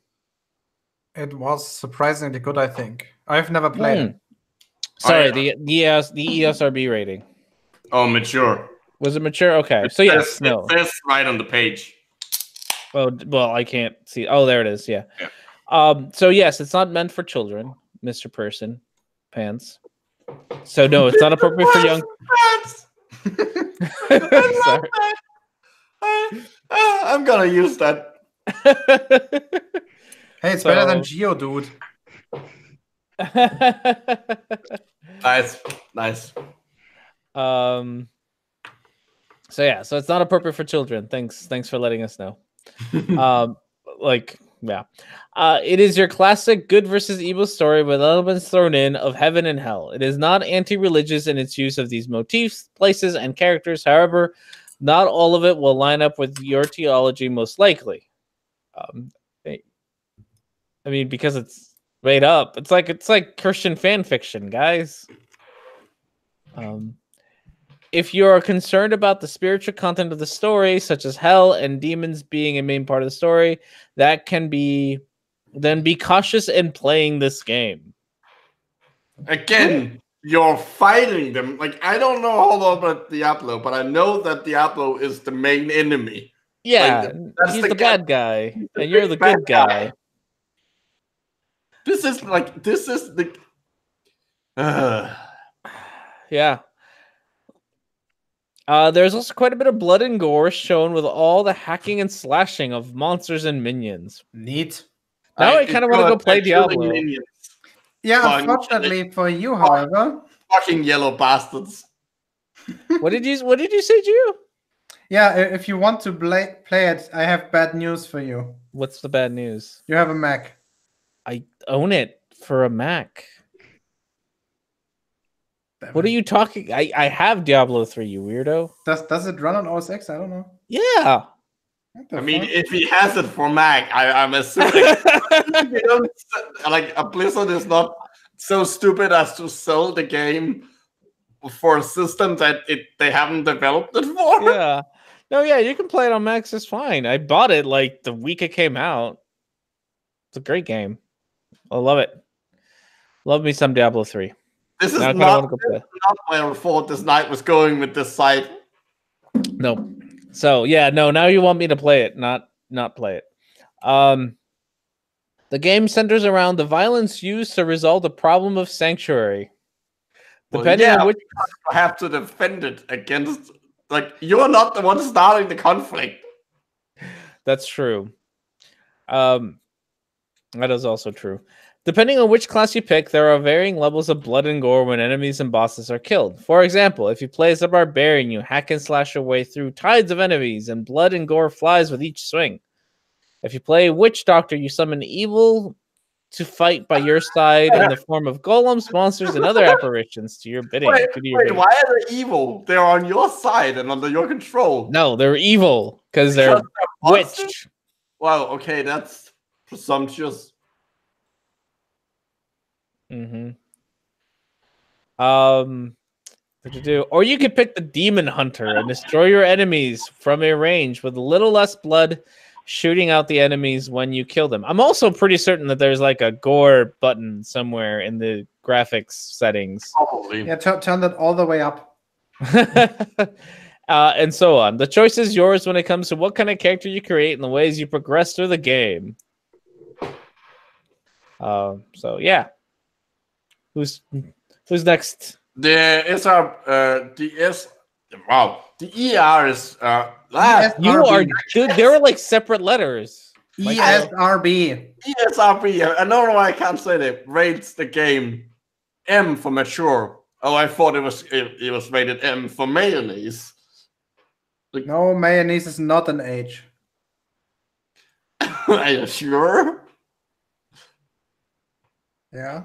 It was surprisingly good, I think. I've never played it. Sorry, the ESRB rating. Oh, mature. Was it mature? Okay, so yes, no. It says right on the page. Well, I can't see. Oh, there it is. Yeah. So yes, it's not meant for children, Mr. Person Pants. So no, it's not appropriate for young. Sorry. I'm gonna use that. Hey, it's better than Geo, dude. Nice. So yeah, so it's not appropriate for children. Thanks for letting us know. It is your classic good versus evil story with elements thrown in of heaven and hell. It is not anti-religious in its use of these motifs, places, and characters. However, not all of it will line up with your theology, most likely. I mean, because it's made up. It's like Christian fan fiction, guys. If you're concerned about the spiritual content of the story, such as hell and demons being a main part of the story, then be cautious in playing this game. Again, you're fighting them. Like, I don't know all about Diablo, but I know that Diablo is the main enemy. Yeah, like, he's the bad guy, and you're the good guy. This is the... Yeah. There's also quite a bit of blood and gore shown with all the hacking and slashing of monsters and minions. Neat. Now I kind of want to go play Diablo. Minions. Yeah, unfortunately for you, however. Fucking yellow bastards. What did you say, Gio? Yeah, if you want to play it, I have bad news for you. What's the bad news? You have a Mac. I own it for a Mac. What are you talking? I have Diablo 3, you weirdo. Does it run on OS X? I don't know. Yeah. I mean, if he has it for Mac, I'm assuming like a Blizzard is not so stupid as to sell the game for a system that they haven't developed it for. Yeah. No, yeah, you can play it on Macs. It's fine. I bought it like the week it came out. It's a great game. I love it. Love me some Diablo 3. This is not my fault this night was going with this site. No. So, yeah, no, now you want me to play it, not play it. The game centers around the violence used to resolve the problem of Sanctuary. Depending on which... I have to defend it against... Like, you're not the one starting the conflict. That's true. That is also true. Depending on which class you pick, there are varying levels of blood and gore when enemies and bosses are killed. For example, if you play as a barbarian, you hack and slash your way through tides of enemies, and blood and gore flies with each swing. If you play Witch Doctor, you summon evil to fight by your side in the form of golems, monsters, and other apparitions to your bidding. Wait, why are they evil? They're on your side and under your control. No, they're evil because they're witch. Wow, okay, that's presumptuous. What to do? Or you could pick the Demon Hunter and destroy your enemies from a range with a little less blood shooting out the enemies when you kill them. I'm also pretty certain that there's like a gore button somewhere in the graphics settings. Probably. Yeah, turn that all the way up. And so on. The choice is yours when it comes to what kind of character you create and the ways you progress through the game. So yeah, who's next? The ER is You are, dude. There are like separate letters. ESRB. ESRB. I don't know why I can't say that. Rates the game M for mature. Oh, I thought it was rated M for mayonnaise. Like, no, mayonnaise is not an H. Are you sure? Yeah.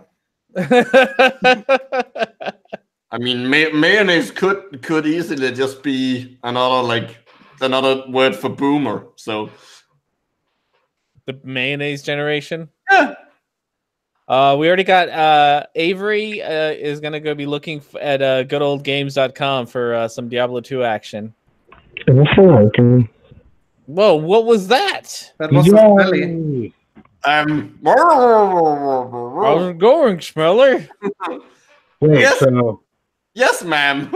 I mean, mayonnaise could easily just be another word for boomer. So the mayonnaise generation. Yeah. We already got Avery is gonna go be looking at goodoldgames.com for some Diablo 2 action. Whoa, what was that? That was smelly. How's it going, Smeller? Wait, Yes. so Yes, ma'am.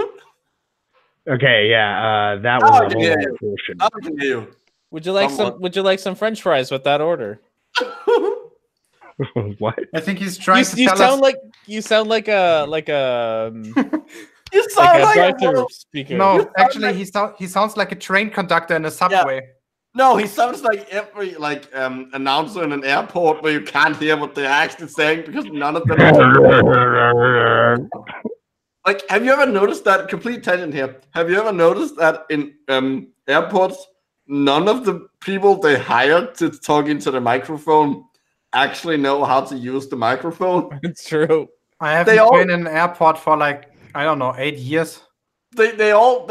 okay, yeah, that was a whole lot of bullshit. How can you? Would you like some French fries with that order? What? I think he's trying to You tell sound us. you sound like a You sound like drive-thru speaker. No, actually, he sounds like a train conductor in a subway. No, he sounds like every announcer in an airport where you can't hear what they're actually saying because none of them. Like, have you ever noticed that? Complete tangent here. Have you ever noticed that in airports, none of the people they hired to talk into the microphone actually know how to use the microphone? It's true. I haven't been in an airport for like, I don't know, 8 years. They all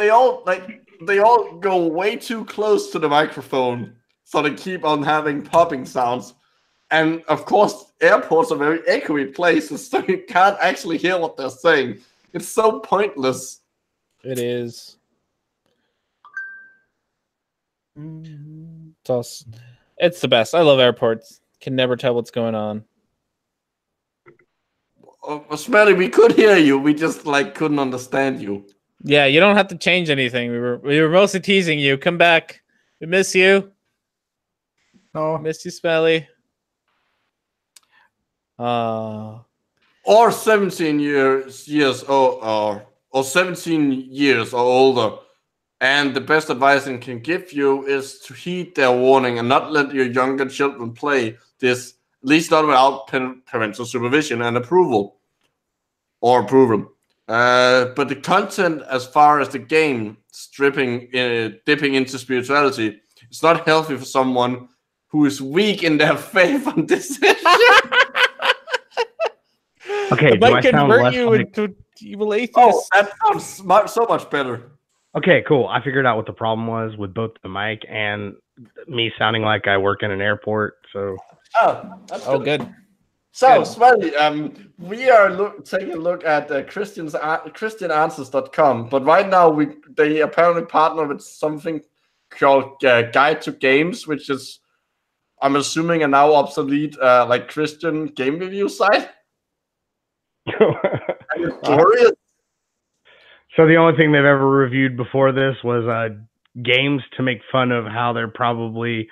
go way too close to the microphone, so they keep on having popping sounds. And of course, airports are very echoey places, so you can't actually hear what they're saying. It's so pointless. It is. It's the best. I love airports. Can never tell what's going on. Smelly, we could hear you. We just couldn't understand you. Yeah, you don't have to change anything. We were mostly teasing you. Come back. We miss you. No. Miss you, Smelly. Or 17 years or 17 years or older. And the best advice I can give you is to heed their warning and not let your younger children play this, at least not without parental supervision and approval. Or approval. But the content, as far as the game, dipping into spirituality, it's not healthy for someone who is weak in their faith on this issue. Okay, it might convert you into evil atheist. Oh, that sounds so much better. Okay, cool. I figured out what the problem was with both the mic and me sounding like I work in an airport. So. Oh, that's good. So, Smelly, we are taking a look at christiananswers.com, but right now they apparently partner with something called Guide to Games, which is, I'm assuming, a now obsolete Christian game review site. So the only thing they've ever reviewed before this was games to make fun of how they're probably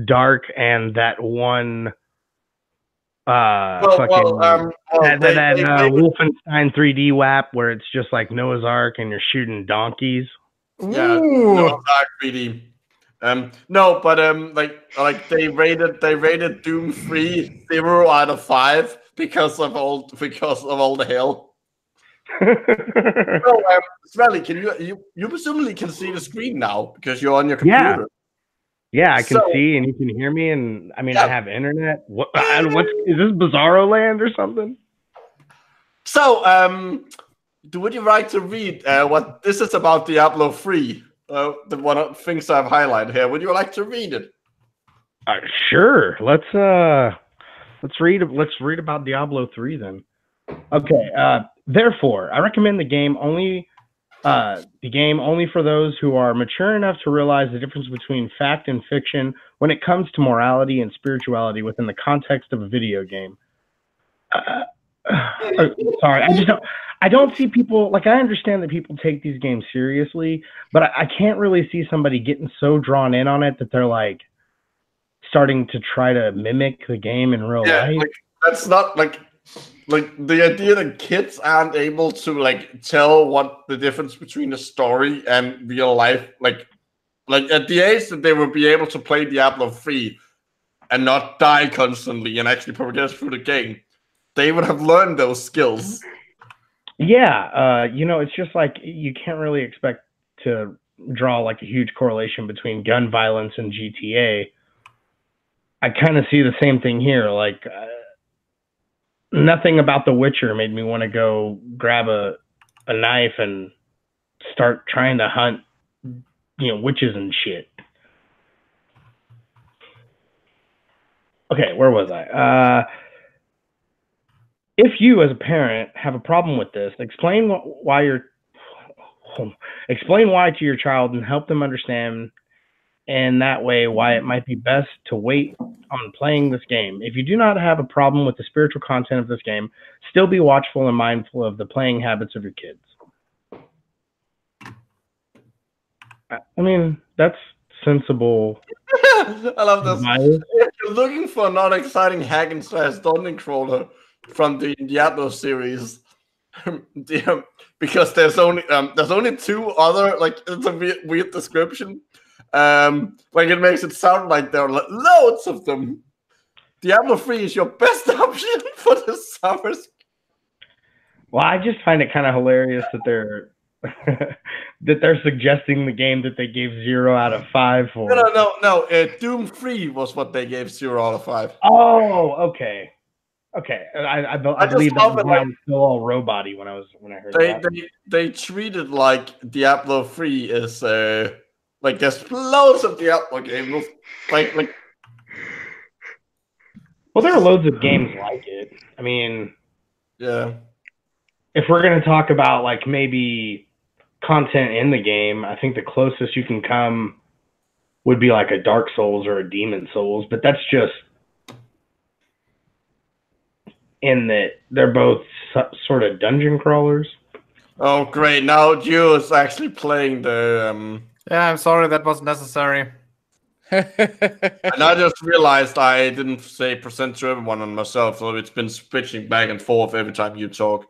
dark, and that one Wolfenstein 3D WAP where it's just like Noah's Ark and you're shooting donkeys. Yeah, Noah's Ark 3D. No, but they rated Doom 3 0 out of 5 because of all the hell. So, Smelly, can you presumably can see the screen now because you're on your computer? Yeah, I can see and you can hear me, and I mean I have internet. What is this Bizarro Land or something? So, would you like to read what this is about Diablo 3? The one of the things I've highlighted here. Would you like to read it? Sure. Let's read about Diablo 3 then. Okay. Therefore, I recommend the game only for those who are mature enough to realize the difference between fact and fiction when it comes to morality and spirituality within the context of a video game. Sorry, I don't see people like. I understand that people take these games seriously, but I can't really see somebody getting so drawn in on it that they're like starting to try to mimic the game in real life. Like, that's not like the idea that kids aren't able to like tell what the difference between a story and real life, like at the age that they will be able to play Diablo 3 and not die constantly and actually progress through the game, they would have learned those skills. Yeah, it's just like you can't really expect to draw like a huge correlation between gun violence and GTA. I kind of see the same thing here. Like, nothing about The Witcher made me want to go grab a knife and start trying to hunt, witches and shit. Okay, where was I? If you, as a parent, have a problem with this, explain why to your child and help them understand, and that way why it might be best to wait on playing this game. If you do not have a problem with the spiritual content of this game, still be watchful and mindful of the playing habits of your kids. I mean, that's sensible. I love this. Advice. If you're looking for a not exciting hack and slash dungeon crawler from the Diablo series, because there's only two other, like, it's a weird description. Like, it makes it sound like there are loads of them. Diablo 3 is your best option for the summers. Well, I just find it kind of hilarious that they're suggesting the game that they gave 0 out of 5 for. No. Doom 3 was what they gave 0 out of 5. Oh, okay. I believe that was when I was still all robot-y when I heard that. They treated like Diablo 3 is like there's loads of Diablo games. Like well, there are loads of games like it. I mean, yeah. If we're gonna talk about like maybe content in the game, I think the closest you can come would be like a Dark Souls or a Demon Souls, but that's just in that they're both sort of dungeon crawlers. Oh, great. Now Geo is actually playing the... Yeah, I'm sorry, that wasn't necessary. And I just realized I didn't say present to everyone on myself, so it's been switching back and forth every time you talk.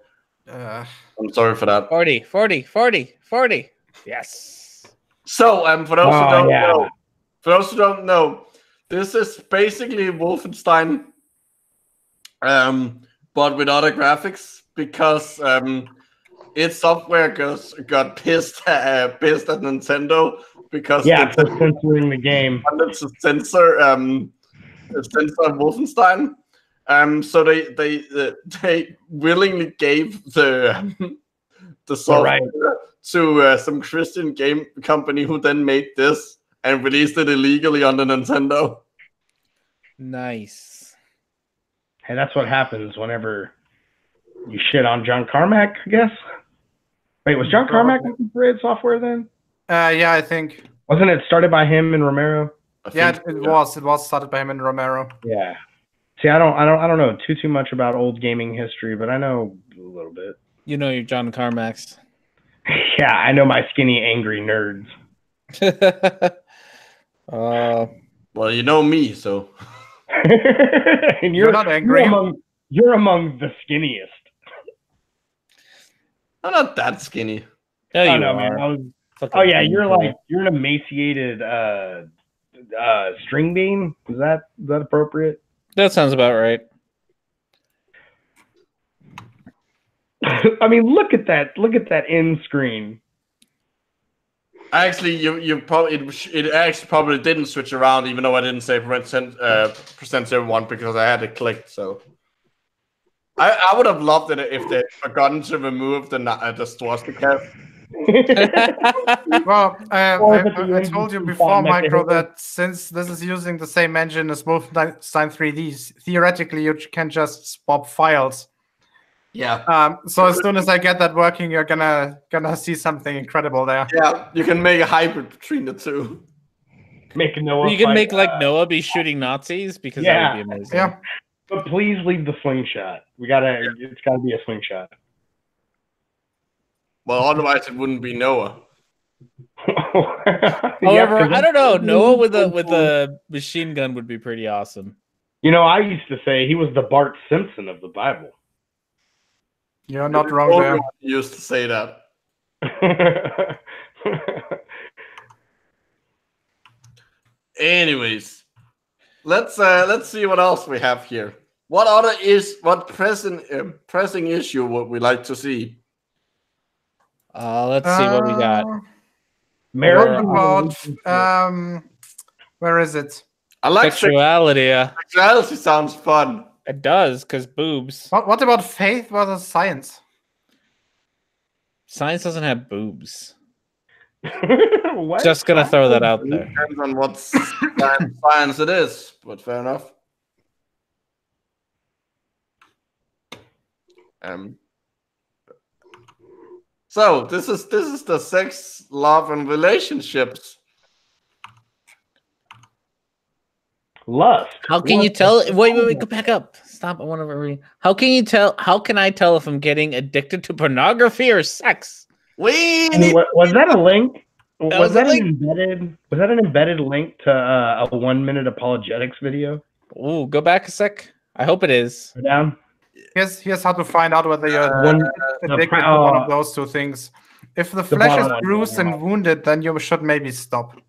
I'm sorry for that. 40. Yes. So, for those who don't know, this is basically Wolfenstein, but with other graphics, because its software got pissed at Nintendo because for censoring the game. Wanted to censor Wolfenstein. So they willingly gave the software to some Christian game company who then made this and released it illegally on the Nintendo. Nice. Hey, that's what happens whenever you shit on John Carmack, I guess. Wait, was John Carmack making Parade software then? Yeah, I think. Wasn't it started by him and Romero? Yeah, it was. It was started by him and Romero. Yeah. See, I don't know too much about old gaming history, but I know a little bit. You know your John Carmacks. Yeah, I know my skinny, angry nerds. Well, you know me, so. And you're not angry. You're among the skinniest. I'm not that skinny. Yeah, you know, man. You're an emaciated string bean. Is that appropriate? That sounds about right. I mean, look at that end screen. Actually, you probably it actually probably didn't switch around, even though I didn't say present everyone because I had it clicked. So I would have loved it if they'd forgotten to remove the swastika. Well, I told you before, Micro, that since this is using the same engine as Wolfenstein 3D, theoretically you can just swap files. Yeah. So as soon as I get that working, you're gonna see something incredible there. Yeah, you can make a hybrid between the two. Make Noah. You can make like Noah be shooting Nazis because that would be amazing. Yeah. But please leave the slingshot. It's gotta be a slingshot. Well, otherwise it wouldn't be Noah. However, I don't know. Noah with a machine gun would be pretty awesome. You know, I used to say he was the Bart Simpson of the Bible. You're not wrong there. You used to say that. Anyways, let's see what else we have here. What pressing issue would we like to see? Let's see what we got. What about where is it? I like sexuality. Sexuality sounds fun. It does, because boobs. What about faith versus science? Science doesn't have boobs. What? Just gonna throw that out there. Depends on what science it is, but fair enough. So this is the sex, love, and relationships. Lust. How can you tell? Wait, go back up. Stop. I want to read. How can you tell? How can I tell if I'm getting addicted to pornography or sex? Was that a link? Was that an embedded link to a 1 minute apologetics video? Ooh, go back a sec. I hope it is. Go down. Here's how to find out whether you're addicted to one of those two things. If the flesh is bruised and wounded, then you should maybe stop.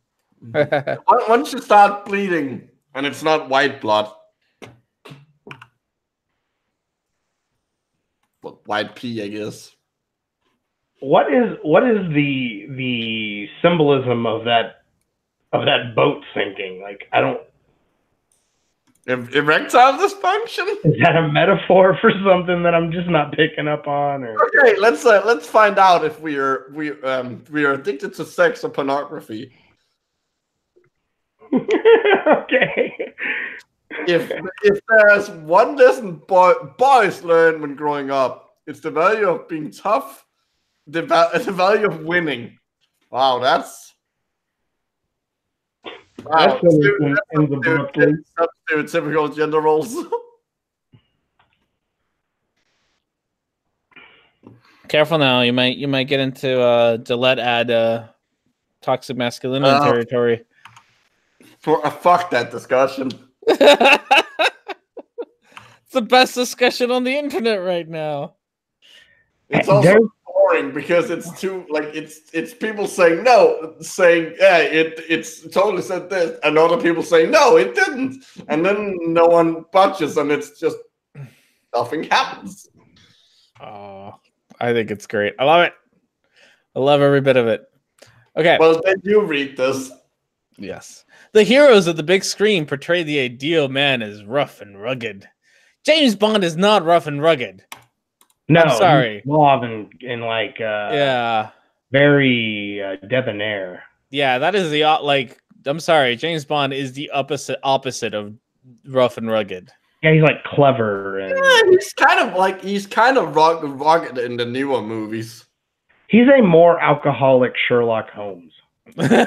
Once you start bleeding and it's not white blood, well, white pee, I guess. What is the symbolism of that boat sinking? Like, I don't. Erectile dysfunction? Is that a metaphor for something that I'm just not picking up on? Or? Okay, let's find out if we are addicted to sex or pornography. Okay. If there's one lesson boys learn when growing up, it's the value of being tough. The value of winning. Wow, that's stereotypical gender roles. Careful now, you might get into Gillette ad toxic masculinity territory. Fuck that discussion. It's the best discussion on the internet right now. It's also boring because it's too it's people saying no, saying it's totally said this, and other people saying no, it didn't, and then no one budges, and it's just nothing happens. Oh, I think it's great. I love it. I love every bit of it. Okay. Well, then you read this. Yes. The heroes of the big screen portray the ideal man as rough and rugged. James Bond is not rough and rugged. No, I'm sorry. Suave and like very debonair. Yeah, that is the I'm sorry, James Bond is the opposite of rough and rugged. Yeah, he's like clever and he's kind of rugged in the newer movies. He's a more alcoholic Sherlock Holmes. You realize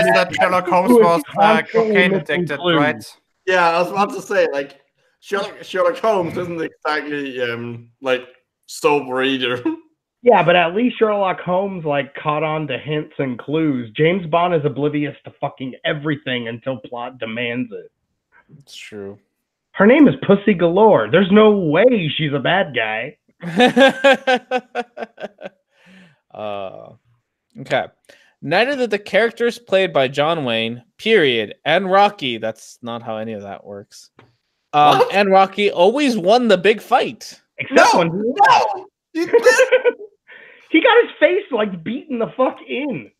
that Sherlock Holmes was cocaine addicted, right? Yeah, I was about to say, like, Sherlock Holmes isn't exactly like sober either. Yeah, but at least Sherlock Holmes like caught on to hints and clues. James Bond is oblivious to fucking everything until plot demands it. It's true. Her name is Pussy Galore. There's no way she's a bad guy. Okay. Neither did the characters played by John Wayne, period, and Rocky. That's not how any of that works. And Rocky always won the big fight. Except when he got his face like beaten the fuck in.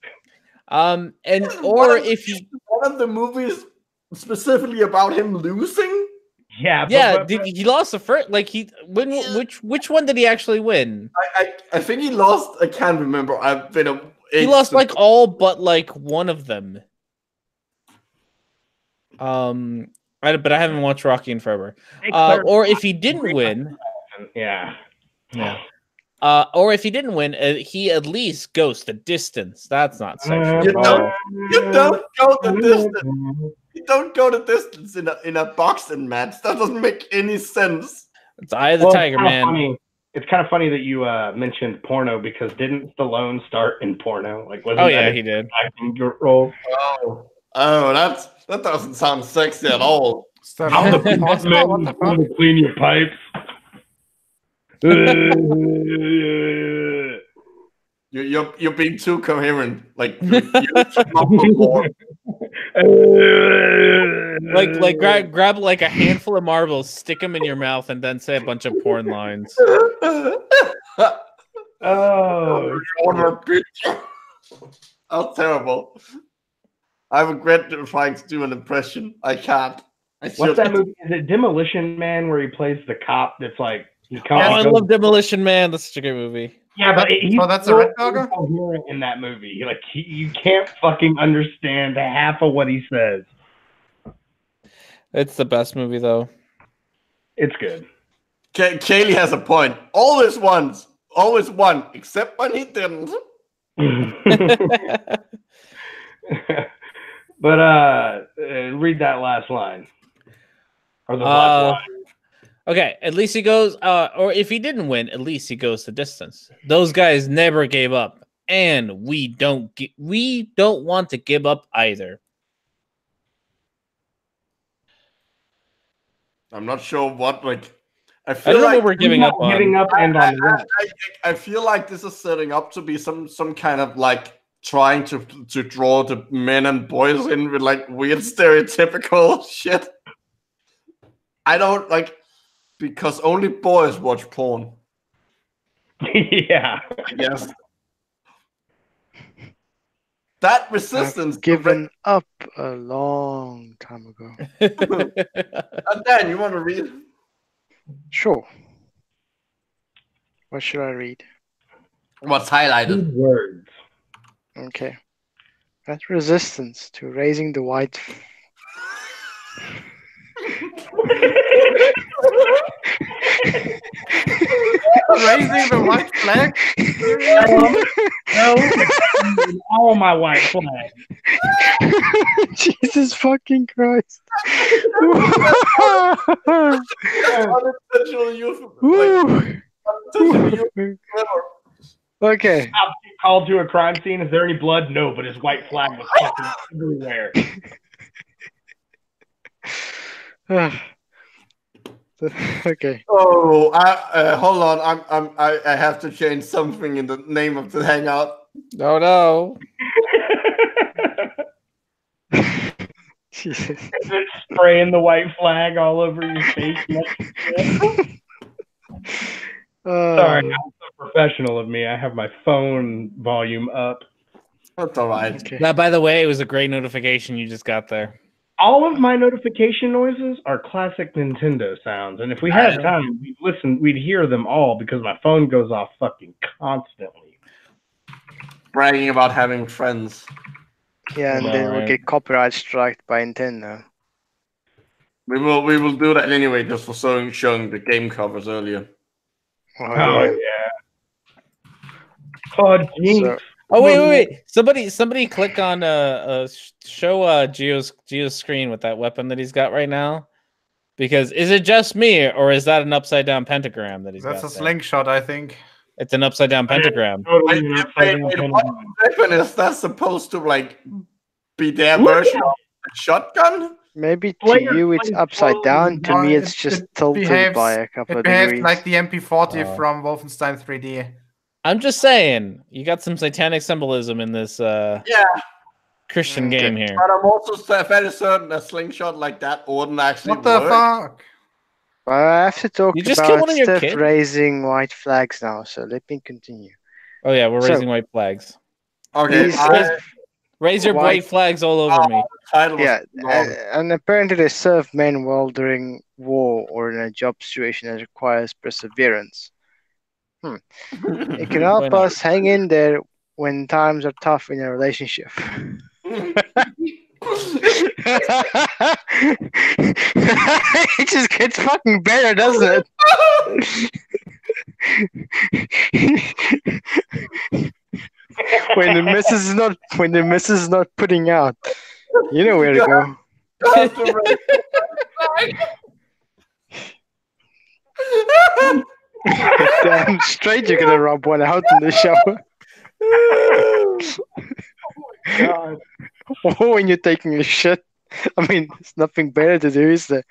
If one of the movies specifically about him losing. Yeah, he lost the first. Like which one did he actually win? I think he lost. I can't remember. He lost like all but like one of them. But I haven't watched Rocky in forever. Or if he didn't win, yeah. Or if he didn't win, he at least goes the distance. That's not sexual. You don't go the distance. He don't go the distance in a boxing match. That doesn't make any sense. It's Eye of the Tiger, man. Funny. It's kind of funny that you mentioned porno because didn't Stallone start in porno? Like, wasn't he did. Acting role? Oh, that doesn't sound sexy at all. I'm the man to clean your pipes. You're being too coherent. Like, grab like a handful of marbles, stick them in your mouth, and then say a bunch of porn lines. Oh, that's terrible. I regret trying to do an impression. I can't. What's that movie? Is it Demolition Man where he plays the cop that's like he comes? I love Demolition Man. That's such a good movie. Yeah, but that's a red dogger in that movie. Like you can't fucking understand half of what he says. It's the best movie though. It's good. Kaylee has a point. Always won, except when he didn't. But read that last line. Or the last line. Okay, at least he goes, or if he didn't win, at least he goes the distance. Those guys never gave up, and we don't want to give up either. I'm not sure what, like, I don't know what we're giving up on. I feel like this is setting up to be some kind of, like, trying to draw the men and boys in with, like, weird stereotypical shit. I don't, like, because only boys watch porn. Yeah. I guess. That resistance... I've given up a long time ago. And Dan, you want to read? Sure. What should I read? What's highlighted? Words. Okay. That's resistance to raising the white... Raising the white flag? No, all my white flag. Jesus fucking Christ. Okay. Called to a crime scene. Is there any blood? No, but his white flag was fucking everywhere. Okay. Oh, hold on. I have to change something in the name of the hangout. No. Jesus. Spraying the white flag all over your face. Sorry, I'm so professional of me. I have my phone volume up. That's all right. Okay. Now, by the way, it was a great notification you just got there. All of my notification noises are classic Nintendo sounds, and if we had time, we'd hear them all because my phone goes off fucking constantly. Bragging about having friends. Yeah, and then we'll get copyright striked by Nintendo. We will do that anyway, just for showing the game covers earlier. Oh yeah. Oh jeez. So, oh wait! Somebody click on show Geo's screen with that weapon that he's got right now, because is it just me or is that an upside down pentagram that he's got? That's a slingshot, I think. It's an upside down pentagram. What weapon is that supposed to like be their version of a shotgun? maybe to you it's upside down. To me, it's just tilted by a couple of degrees. It behaves like the MP40 from Wolfenstein 3D. I'm just saying, you got some satanic symbolism in this Christian game here. But I'm also fairly certain a slingshot like that wouldn't actually work. What the fuck? Well, I have to talk about stuff kid? Raising white flags now, so let me continue. Oh yeah, we're raising white flags. Okay, raise your white flags all over me. Yeah, and apparently they serve men well during war or in a job situation that requires perseverance. It can help us hang in there when times are tough in a relationship. It just gets fucking better, doesn't it? When the missus is not putting out, you know where to go. Damn straight you're gonna rub one out in the shower. God. When you're taking a shit. I mean, there's nothing better to do, is there?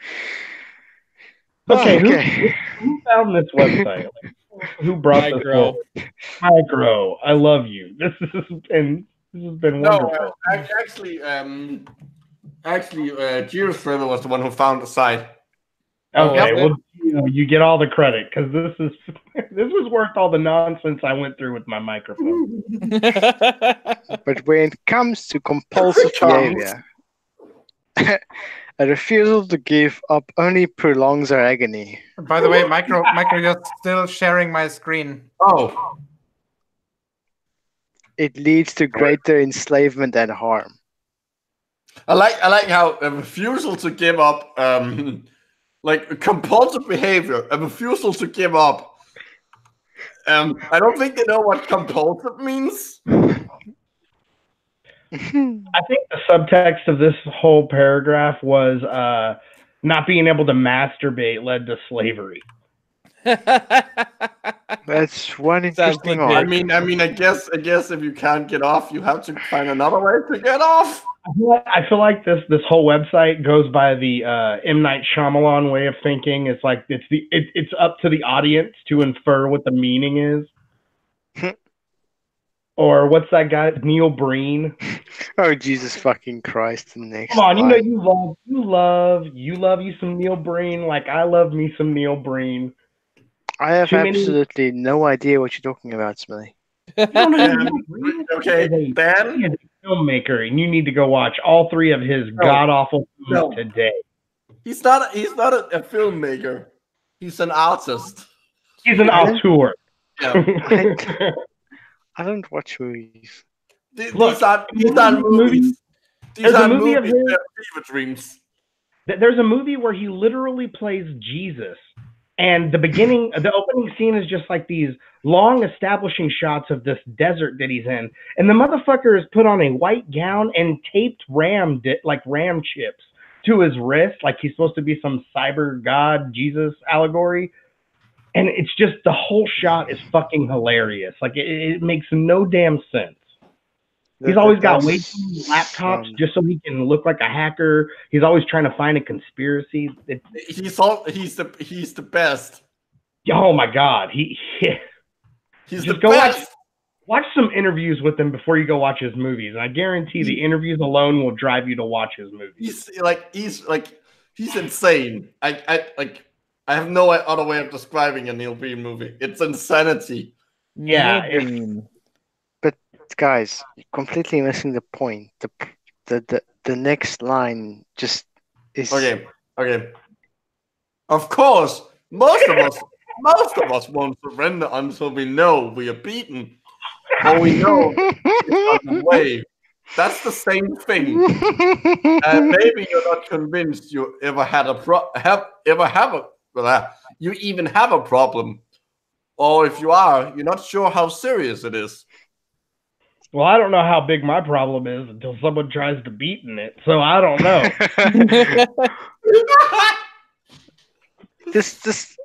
Okay, Okay. who found this website? Who brought this forward? Micro, I love you. This has been wonderful. Actually, GeoStreber was the one who found the site. Okay, well, you get all the credit because this was worth all the nonsense I went through with my microphone. But when it comes to compulsive behavior, a refusal to give up only prolongs our agony. By the way, Micro, you're still sharing my screen. Oh. It leads to greater enslavement and harm. I like how a refusal to give up, like compulsive behavior, a refusal to give up. I don't think they know what compulsive means. I think the subtext of this whole paragraph was not being able to masturbate led to slavery. That's one interesting I mean, I guess if you can't get off, you have to find another way to get off. I feel like this whole website goes by the M. Night Shyamalan way of thinking. It's like it's up to the audience to infer what the meaning is. Or what's that guy, Neil Breen? Oh, Jesus fucking Christ! The next Come on, line. you love you some Neil Breen like I love me some Neil Breen. I have absolutely no idea what you're talking about, Smithy. Okay, Dan, he's a filmmaker, and you need to go watch all 3 of his god awful films today. He's not a filmmaker. He's an artist. He's an auteur. Yeah. I don't watch movies. These are movies. These are movies. Fever dreams. There's a movie where he literally plays Jesus. And the opening scene is just like these long establishing shots of this desert that he's in. And the motherfucker is put on a white gown and taped ram chips to his wrist, like he's supposed to be some cyber god Jesus allegory. And it's just, the whole shot is fucking hilarious. Like, it makes no damn sense. He's always got way too many laptops just so he can look like a hacker. He's always trying to find a conspiracy. He's the best. Oh my God, he's the best. Watch some interviews with him before you go watch his movies, and I guarantee the interviews alone will drive you to watch his movies. He's insane. I have no other way of describing a Neil Breen movie. It's insanity. Yeah. But guys, you're completely missing the point. The next line just is okay. Of course, most of us won't surrender until we know we are beaten. Or we know it's on the way. That's the same thing. Maybe you're not convinced you ever had you even have a problem. Or if you are, you're not sure how serious it is. Well, I don't know how big my problem is until someone tries to beaten it. So I don't know. This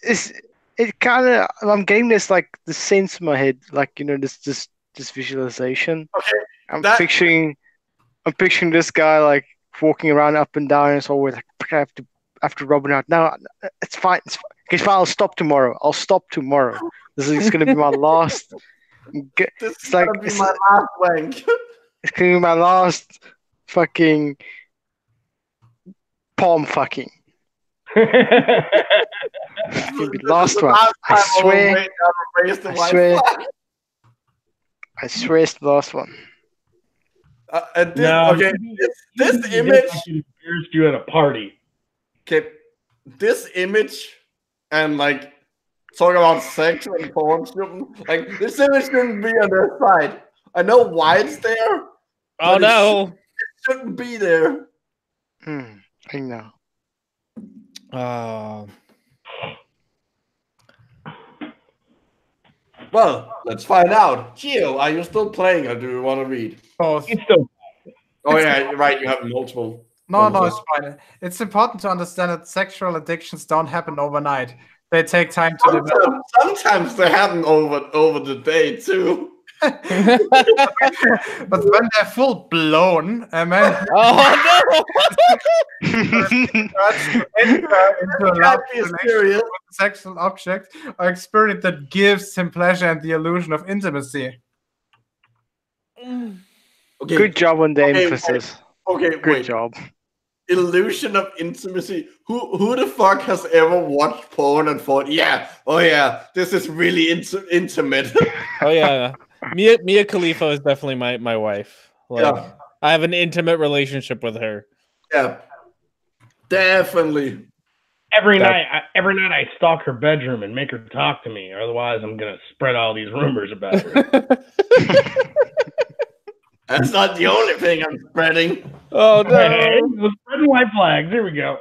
is it kind of, I'm getting this like the sense in my head, like, you know, this visualization. Okay. I'm picturing this guy like walking around up and down, and it's always like, I have to rob it out. No, it's fine. Okay, fine. I'll stop tomorrow. This is going to be my last. It's like gonna be my last wank. It's going to be my last fucking palm fucking. Last one. I swear it's the last one. This image embarrassed you at a party. Okay, this image and like talk about sex and porn shouldn't, like, this image shouldn't be on their side. I know why it's there. Oh no, it shouldn't be there. I know. Well, let's find out. Geo, are you still playing, or do you want to read? Both. It's still. Oh yeah, right. You have multiple. No, it's fine. It's important to understand that sexual addictions don't happen overnight. They take time to develop. Sometimes they happen over the day too. But when they're full blown, a man into a love relationship with a sexual object or experience that gives him pleasure and the illusion of intimacy. Okay. Good job on the emphasis. Okay, Good job. Illusion of intimacy. Who the fuck has ever watched porn and thought, oh yeah, this is really intimate? Oh yeah, Mia Khalifa is definitely my wife. Like, I have an intimate relationship with her. Yeah, definitely. Every night I stalk her bedroom and make her talk to me. Otherwise, I'm gonna spread all these rumors about her. That's not the only thing I'm spreading. Oh no! Hey, spreading white flags. Here we go.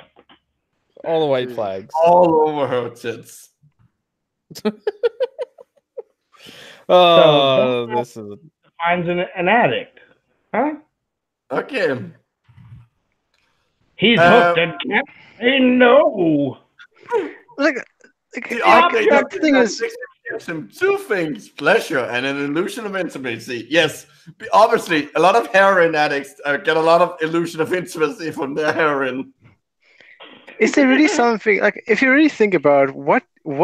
All the white flags. All over her tits. Oh, this is finds an addict, huh? Okay. He's hooked and can't say no. The object thing is gives him two things: pleasure and an illusion of intimacy. Yes, obviously, a lot of heroin addicts get a lot of illusion of intimacy from their heroin. Is there really something, like, if you really think about what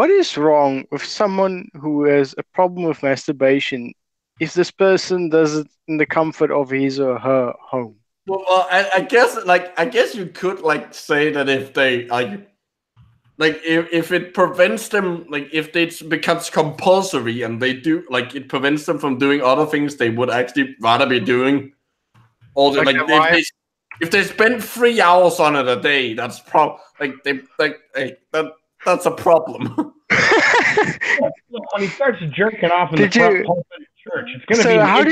is wrong with someone who has a problem with masturbation if this person does it in the comfort of his or her home? Well, I guess you could say that if they if it prevents them, if it becomes compulsory and they do, it prevents them from doing other things they would actually rather be doing. Or if they spend 3 hours on it a day, that's that's a problem. When he starts jerking off in the front pulpit of church, it's gonna be. So how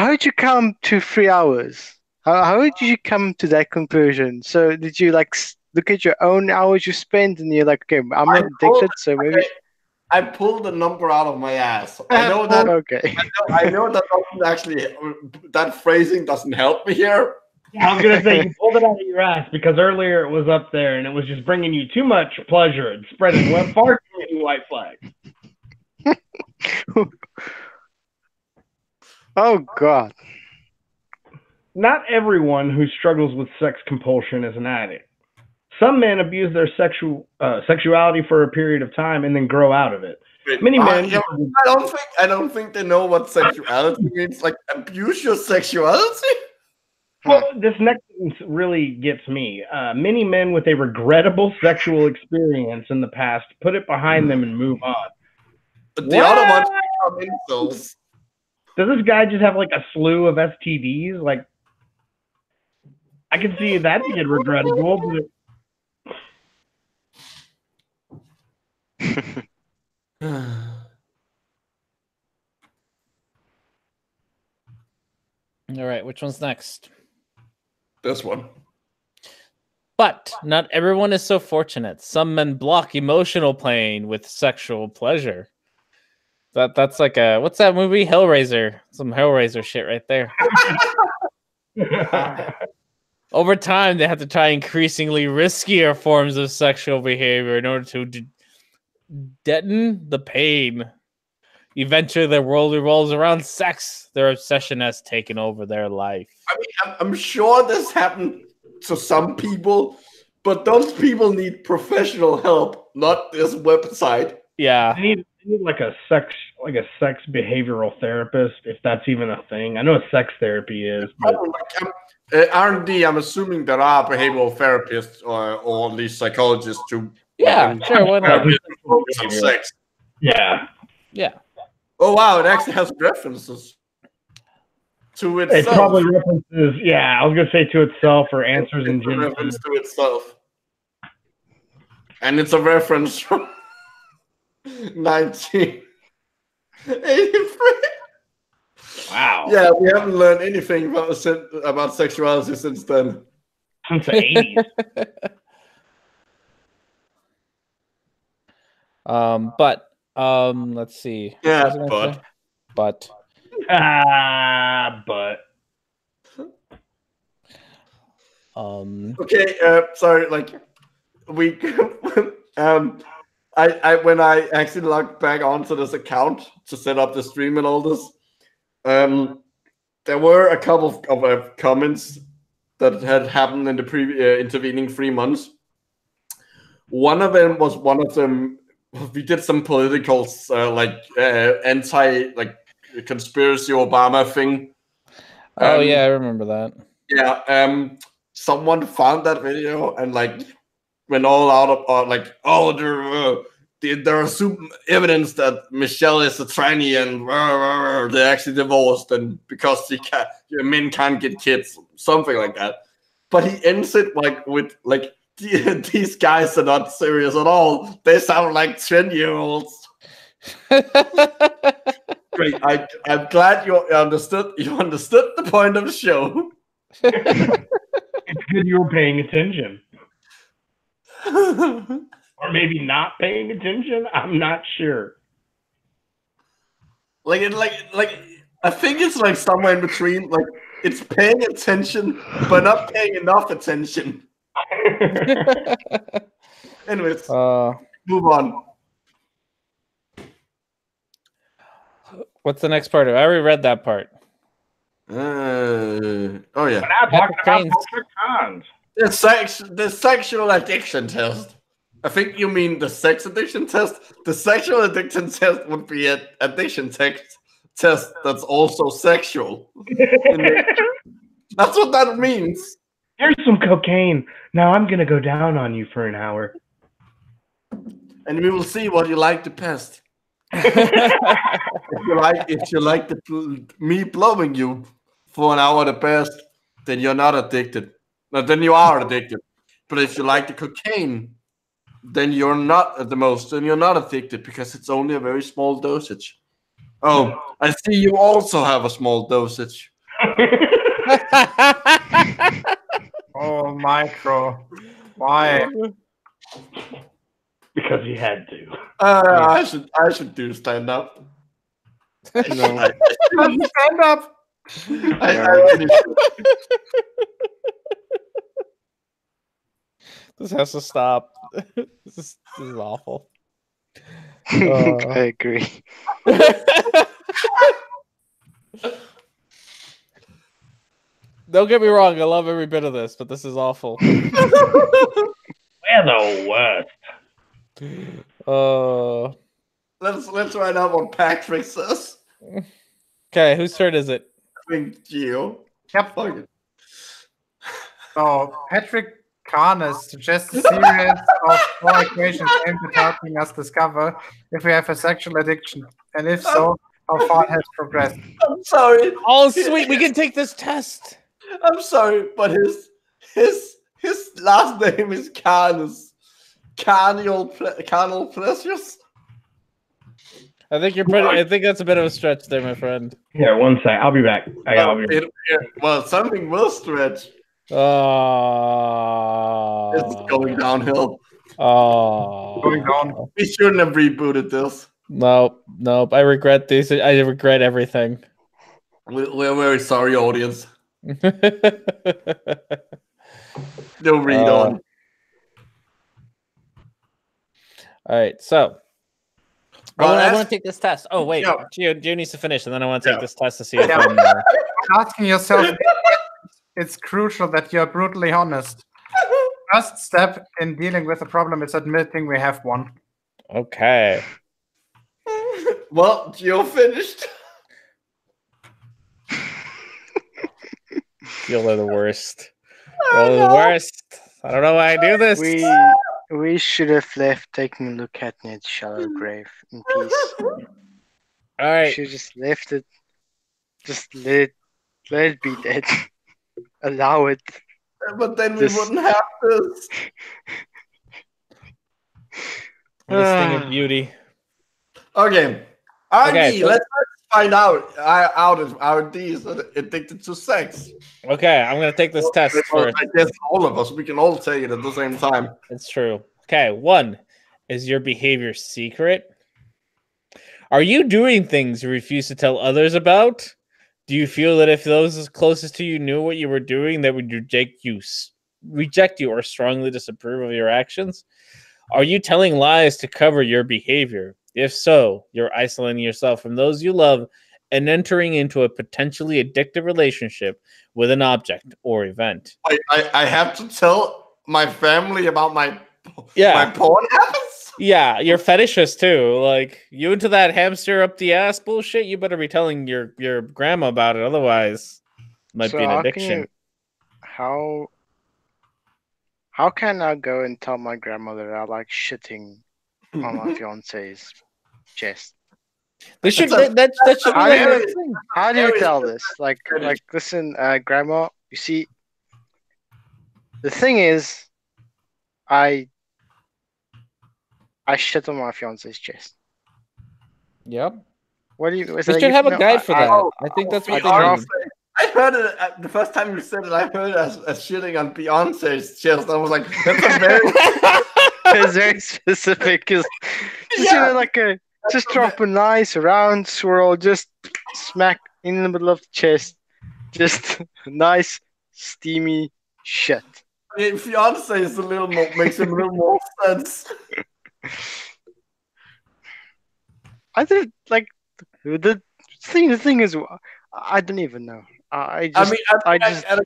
did you come to 3 hours? How did you come to that conclusion? So did you look at your own hours you spent and you're like, okay, I'm not addicted, so maybe. I pulled the number out of my ass. I know that. Okay. I know that doesn't actually. That phrasing doesn't help me here. I was gonna say you pulled it out of your ass because earlier it was up there and it was just bringing you too much pleasure and spreading far too many white flags. Oh God. Not everyone who struggles with sex compulsion is an addict. Some men abuse their sexuality for a period of time and then grow out of it. Many men. I don't think they know what sexuality means. Abuse your sexuality. Well, this next sentence really gets me. Many men with a regrettable sexual experience in the past put it behind them and move on. But the other ones become insults. Does this guy just have a slew of STDs? I can see that being regrettable, but all right. Which one's next? This one. But not everyone is so fortunate. Some men block emotional pain with sexual pleasure. That's like what's that movie? Hellraiser. Some Hellraiser shit right there. Over time, they have to try increasingly riskier forms of sexual behavior in order to deaden the pain. Eventually, their world revolves around sex. Their obsession has taken over their life. I mean, I'm sure this happened to some people, but those people need professional help, not this website. Yeah, they need a sex behavioral therapist, if that's even a thing. I know what sex therapy is. But... R&D, I'm assuming there are behavioral therapists or at least psychologists who. Yeah, sure. Why not? Focus on sex. Yeah. Yeah. Oh wow! It actually has references to itself. It probably references. Yeah, I was gonna say to itself or answers in general. Reference to itself, and it's a reference from 1983. Wow. Yeah, we haven't learned anything about sexuality since then. Since the 80s. But let's see. Yeah, but. But. Okay, sorry, like we I when I actually logged back onto this account to set up the stream and all this, there were a couple of comments that had happened in the intervening 3 months. One of them was we did some political anti conspiracy Obama thing. Oh yeah, I remember that. Yeah, someone found that video and went all out of there are some evidence that Michelle is a tranny and they're actually divorced, and because men can't get kids, something like that. But he ends it with these guys are not serious at all. They sound like 10-year-olds. Great. I'm glad you understood. You understood the point of the show. It's good you were paying attention. Or maybe not paying attention. I'm not sure. I think it's somewhere in between. It's paying attention, but not paying enough attention. Anyways, move on. What's the next part? I already read that part. Oh yeah. The sexual addiction test. I think you mean the sex addiction test. The sexual addiction test would be an addiction test that's also sexual. That's what that means. Here's some cocaine. Now I'm gonna go down on you for an hour. And we will see what you like the best. if you like me blowing you for an hour the best, then you're not addicted. No, then you are addicted. But if you like the cocaine, then you're not at the most, then you're not addicted because it's only a very small dosage. Oh, I see you also have a small dosage. Oh, Micro. Why? Because he had to. I should do stand up. No. Stand up. I really should. This has to stop. This is awful. I agree. Don't get me wrong, I love every bit of this, but this is awful. We're the worst. Let's find out what Patrick says. Okay, whose turn is it? I think Geo. Yep. Fuck it. So Patrick Karnes suggests a series of 4 equations aimed at helping us discover if we have a sexual addiction, and if so, how far it has progressed. I'm sorry. Oh, sweet, we can take this test. I'm sorry, but his last name is Karnes. Carnal pleasures. I think you're pretty. I think that's a bit of a stretch there, my friend. Here, one sec. I'll be back. I'll be back. Well, something will stretch. Oh, It's going downhill. Oh, Going down. We shouldn't have rebooted this. Nope. I regret this. I regret everything. We're very sorry, audience. No read on. All right, so Well, I want to take this test. Oh wait, Yeah. Gio needs to finish, and then I want to take this test to see if Yeah. I'm. Asking yourself, it's crucial that you're brutally honest. First step in dealing with a problem is admitting we have one. Okay. Well, Geo finished. You're the worst. You're the worst. I don't know why I do this. We should have left taking a look at Ned's shallow grave in peace. All right. Should have just left it. Just let it be dead. Allow it. But then we wouldn't have this. The sting of beauty. Okay. Okay, so- let's find out are these addicted to sex? Okay, I'm gonna take this test Well, first. I guess all of us, we can all take it at the same time. It's true. Okay, 1. Is your behavior secret? Are you doing things you refuse to tell others about? Do you feel that if those closest to you knew what you were doing, they would reject you reject you or strongly disapprove of your actions? Are you telling lies to cover your behavior? If so, you're isolating yourself from those you love and entering into a potentially addictive relationship with an object or event. I have to tell my family about my Yeah. porn habits? Yeah, your fetishes too. Like, you into that hamster up the ass bullshit, you better be telling your grandma about it, otherwise it might be an addiction. How can I go and tell my grandmother I like shitting on my fiance's chest? That should be like a thing. How do you tell this? Like, listen, grandma, you see, the thing is, I shit on my fiance's chest. Yep. What do you? We should have a guide for that. I think that's what they need. I heard it the first time you said it. I heard it as shitting on Beyonce's chest. I was like, that's a very, it's very specific. Cause just drop a nice round swirl, just smack in the middle of the chest, just nice steamy shit. Fiance is a little more, makes a little more sense. I think like the thing is, I don't even know. I guess the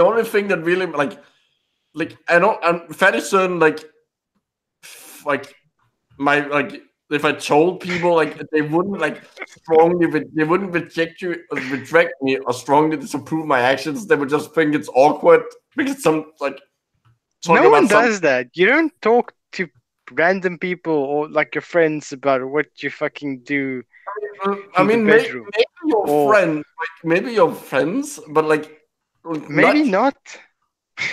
only thing that really like I don't, I'm fairly certain like if I told people like they wouldn't like they wouldn't reject me or strongly disapprove my actions. They would just think it's awkward because some like no one does that. You don't talk to random people or like your friends about what you fucking do. I mean, maybe your friends, maybe your friends, but like maybe not.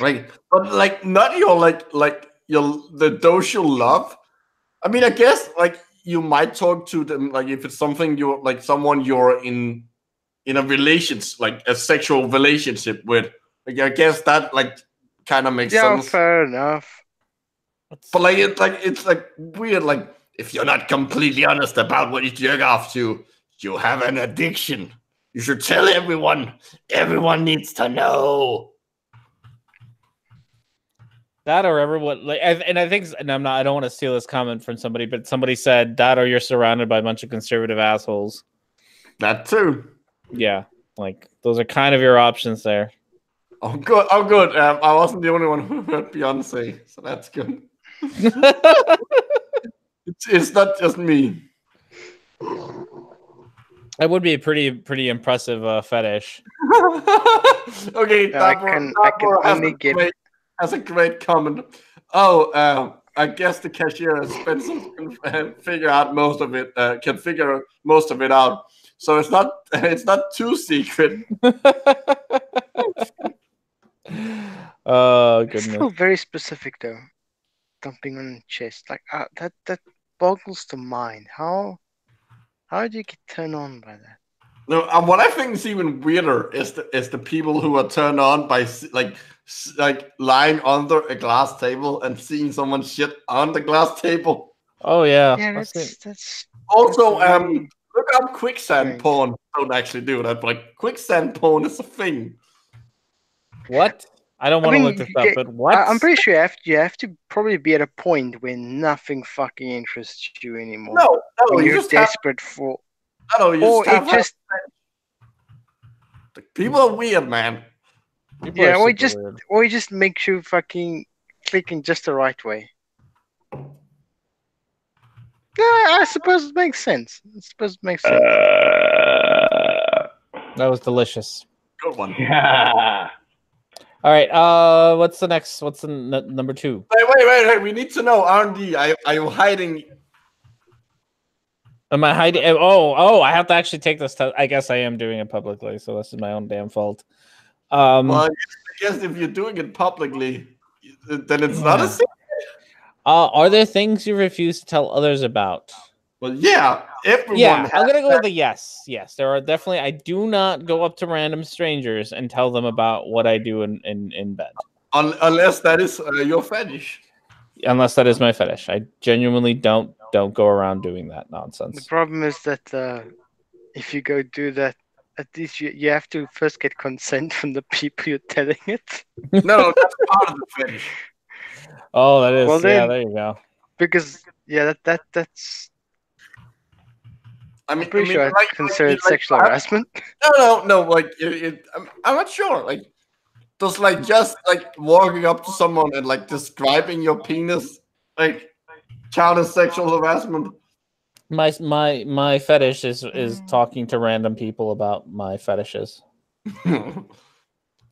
Like, but like not your those you love. I mean, I guess like you might talk to them like if it's something you're like someone you're in a relationship, like a sexual relationship with. Like, I guess that like kind of makes sense. Yeah, fair enough. But like it's like weird. Like if you're not completely honest about what you jerk off to, you have an addiction. You should tell everyone. Everyone needs to know. That or everyone like, and I think, and I don't want to steal this comment from somebody, but somebody said that or you're surrounded by a bunch of conservative assholes. That too. Yeah, like those are kind of your options there. Oh, good. Oh, good. I wasn't the only one who heard Beyonce, so that's good. It's not just me. That would be a pretty impressive fetish. Okay, I can only get. That's a great comment. Oh, I guess the cashier Spencer can figure out most of it. Can figure most of it out. So it's not too secret. Oh goodness! It's still very specific though. Dumping on the chest, like that boggles the mind. How do you get turned on by that? No, what I think is even weirder is the people who are turned on by like lying under a glass table and seeing someone shit on the glass table. Oh yeah. Yeah, that's also look up quicksand porn. Don't actually do that, but like quicksand porn is a thing. What? I don't want to look this up, but what? I'm pretty sure you have to probably be at a point where nothing fucking interests you anymore. No, you're desperate for. People are weird, man. Or it just makes you fucking click in just the right way. Yeah, I suppose it makes sense. That was delicious. Good one. Yeah. All right. What's the next? What's the number 2? Wait. We need to know, R&D. Are you hiding? Am I hiding? Oh! I have to actually take this test. I guess I am doing it publicly, so this is my own damn fault. Well, I guess if you're doing it publicly, then it's not a secret. Are there things you refuse to tell others about? Well, yeah. Everyone. Yeah, I'm gonna go with a yes. Yes, there are definitely. I do not go up to random strangers and tell them about what I do in bed. Unless that is your fetish. Unless that is my fetish, I genuinely don't go around doing that nonsense. The problem is that if you go do that at least you have to first get consent from the people you're telling it. No, that's part of the fetish. Oh, that is. Well, yeah, then- there you go. Because that's. I mean, I'm pretty sure like, it's considered sexual like, harassment. No. Like, I'm not sure. Like, just walking up to someone and like describing your penis, like, child as sexual harassment. My fetish is talking to random people about my fetishes.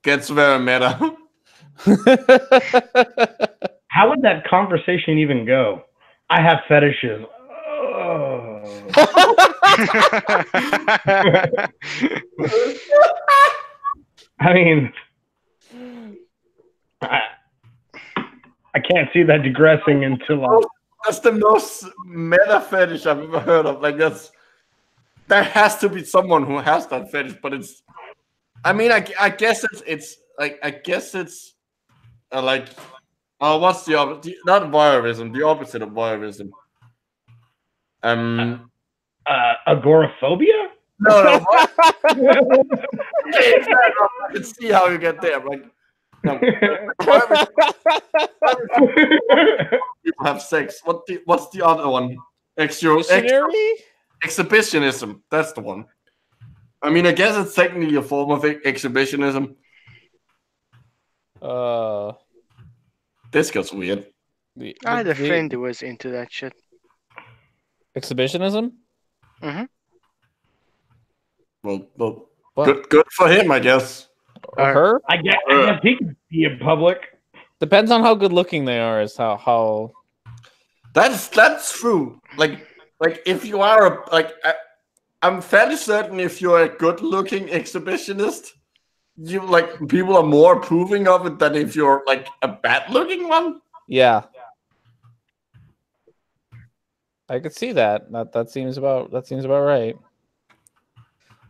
Gets very meta. How would that conversation even go? I have fetishes. Oh. I mean, I can't see that digressing into like. That's the most meta fetish I've ever heard of. Like there has to be someone who has that fetish, but it's. I mean, I guess it's like like. Oh, what's the opposite? Not voyeurism. The opposite of voyeurism. Agoraphobia? No. I can see how you get there. Like, no. People have sex. What's the other one? Exhibitionism. That's the one. I mean, I guess it's technically a form of exhibitionism. This gets weird. I had a friend who was into that shit. Exhibitionism? Mm-hmm. Well, good for him, I guess. Or her? I guess he can be in public. Depends on how good looking they are. Is how. That's true. Like if you are I'm fairly certain if you're a good looking exhibitionist, you like people are more approving of it than if you're like a bad looking one. Yeah. I could see that. That seems about right.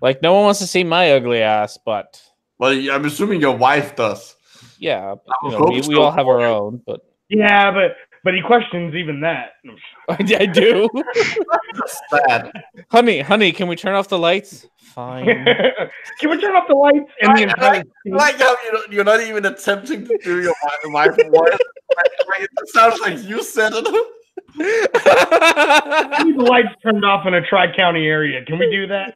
Like no one wants to see my ugly ass, but well, I'm assuming your wife does. Yeah, we all have our own, but yeah, but he questions even that. I do. That's sad. Honey, can we turn off the lights? Fine. Can we turn off the lights in the entire scene? Like how you're not even attempting to do your wife voice. It sounds like you said it. I need the lights turned off in a tri-county area. Can we do that?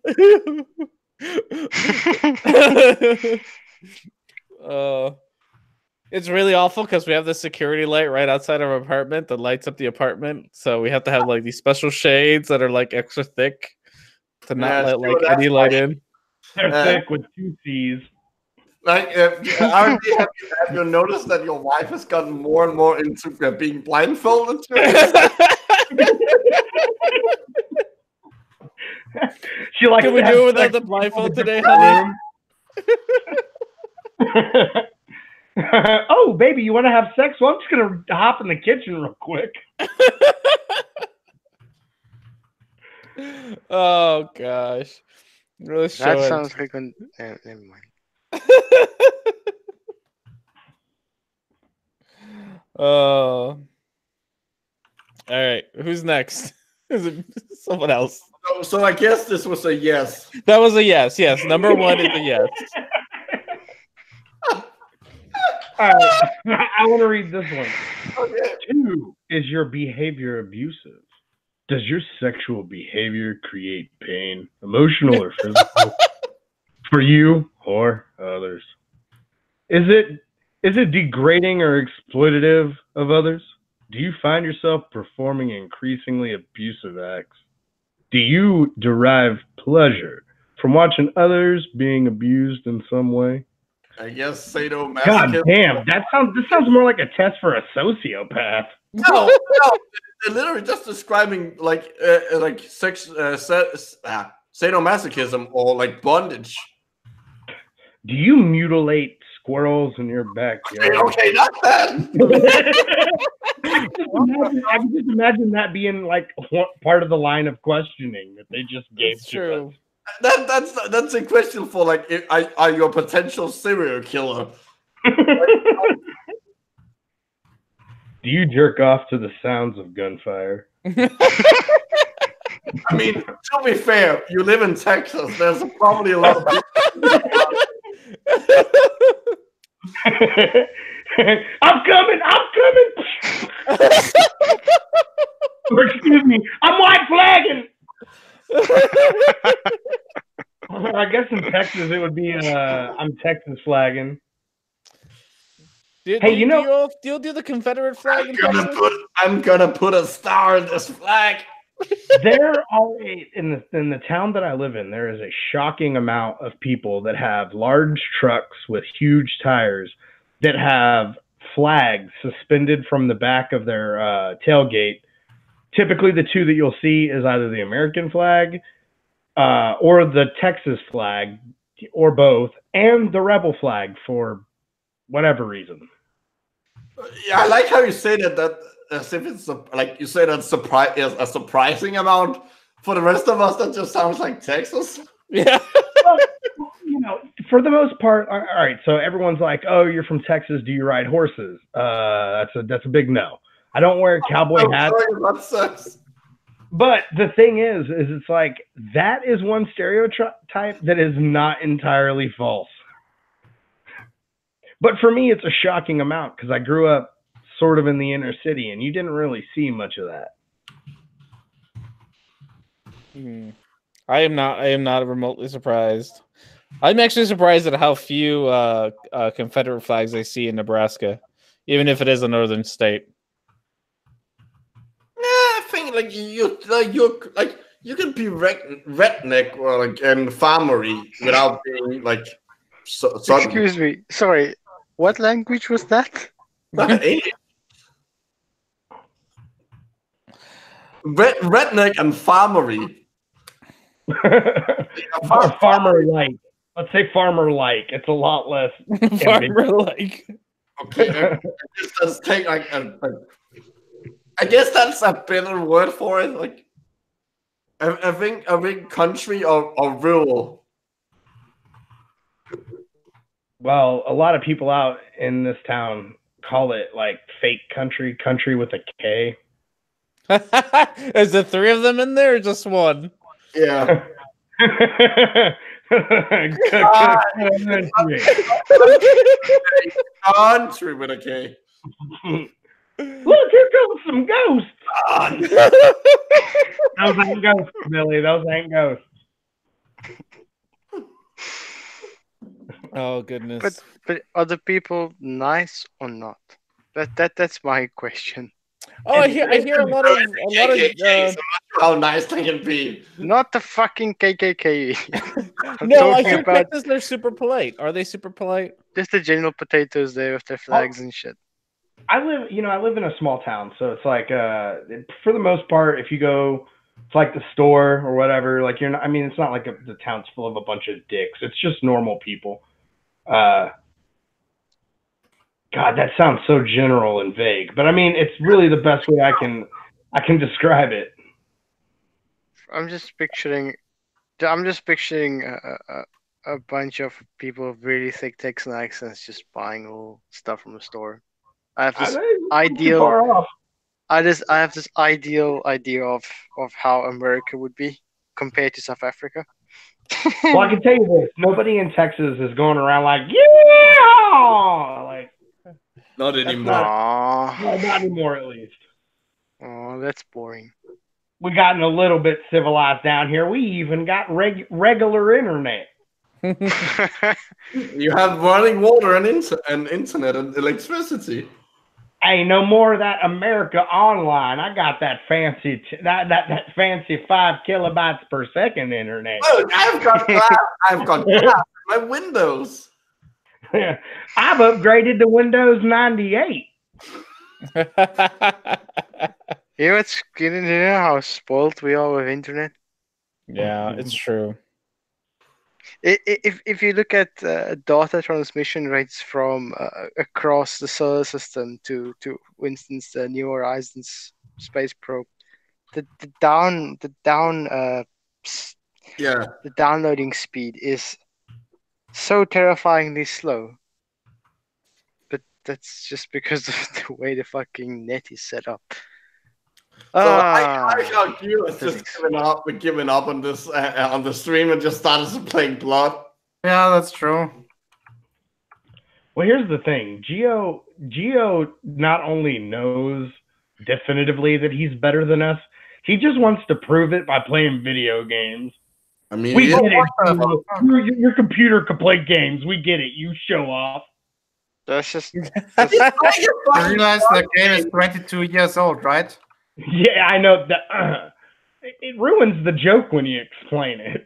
It's really awful because we have the security light right outside our apartment that lights up the apartment. So we have to have like these special shades that are like extra thick to not let like any light in. They're thick with 2 C's. Like, have you noticed that your wife has gotten more and more into being blindfolded? She likes. Can we do it without the blindfold today, honey? Oh, baby, you want to have sex? Well, I'm just gonna hop in the kitchen real quick. Oh gosh, really that sounds like never mind. Oh, all right. Who's next? Is it someone else? So I guess this was a yes. That was a yes. Yes, number 1 is a yes. All right, I want to read this one. Okay. 2, is your behavior abusive? Does your sexual behavior create pain, emotional or physical, for you or others? Is it degrading or exploitative of others? Do you find yourself performing increasingly abusive acts? Do you derive pleasure from watching others being abused in some way? I guess sadomasochism. God damn, this sounds more like a test for a sociopath. No, they're literally just describing like sex, sadomasochism or like bondage. Do you mutilate squirrels in your backyard? Okay, not that. I can just imagine that being like part of the line of questioning that they just gave It's to true. us. That's a question for like, are you a potential serial killer? Do you jerk off to the sounds of gunfire? I mean, to be fair, you live in Texas. There's probably a lot of people. I'm coming. Excuse me. I'm white flagging. I guess in Texas it would be I'm Texas flagging. Do Hey, you do the Confederate flag in Texas? I'm gonna put a star in this flag. There are in the town that I live in, there is a shocking amount of people that have large trucks with huge tires that have flags suspended from the back of their tailgate. Typically, the two that you'll see is either the American flag or the Texas flag, or both, and the rebel flag for whatever reason. Yeah, I like how you say that as if it's like you say that is a surprising amount. For the rest of us, that just sounds like Texas. Yeah. Well, you know, for the most part, all right. So everyone's like, "Oh, you're from Texas. Do you ride horses?" That's a big no. I don't wear cowboy hats. That sucks. But the thing is it's like that is one stereotype that is not entirely false. But for me, it's a shocking amount because I grew up sort of in the inner city, and you didn't really see much of that. I am not remotely surprised. I'm actually surprised at how few Confederate flags I see in Nebraska, even if it is a northern state. Yeah, I think you can be redneck or and farmery without being like. Excuse me, sorry. What language was that? Redneck and farmery. Farmer-like. Let's say farmer-like. It's a lot less. Farmer-like. Okay, let's take like I guess that's a better word for it. Like, I think country or rural. Well, a lot of people out in this town call it like fake country with a K. Is there 3 of them in there or just one? Yeah. Country with a K. Look, here comes some ghosts. Those ain't ghosts, Billy. Those ain't ghosts. Oh goodness! But are the people nice or not? That's my question. Oh, I hear a lot of how nice they can be. Not the fucking KKK. No, I hear Texas they're super polite. Are they super polite? Just the general potatoes there with their flags and shit. I live in a small town, so it's like for the most part, if you go to like the store or whatever, like you're not. I mean, it's not like the town's full of a bunch of dicks. It's just normal people. God, that sounds so general and vague, but I mean, it's really the best way I can describe it. I'm just picturing a bunch of people with really thick Texan accents just buying all stuff from the store. I have this ideal. I have this ideal idea of how America would be compared to South Africa. Well, I can tell you this: nobody in Texas is going around like, yeah, like. Not anymore. Not anymore, at least. Oh, that's boring. We gotten a little bit civilized down here. We even got regular internet. You have running water and internet and electricity. Hey, no more of that America Online. I got that fancy that fancy 5 kilobytes per second internet. Look, I've got my Windows. I've upgraded to Windows 98. It's getting to know how spoiled we are with internet. Yeah, it's true. If you look at data transmission rates from across the solar system to for instance, the New Horizons space probe, the downloading speed is so terrifyingly slow. But that's just because of the way the fucking net is set up. So I thought you was just giving up on this on the stream and just started playing Blood. Yeah, that's true. Well, here's the thing. Geo not only knows definitively that he's better than us, he just wants to prove it by playing video games. I mean, we get it. Your computer can play games. We get it. You show off. That's just. I realize the game is 22 years old, right? Yeah, I know that. It ruins the joke when you explain it.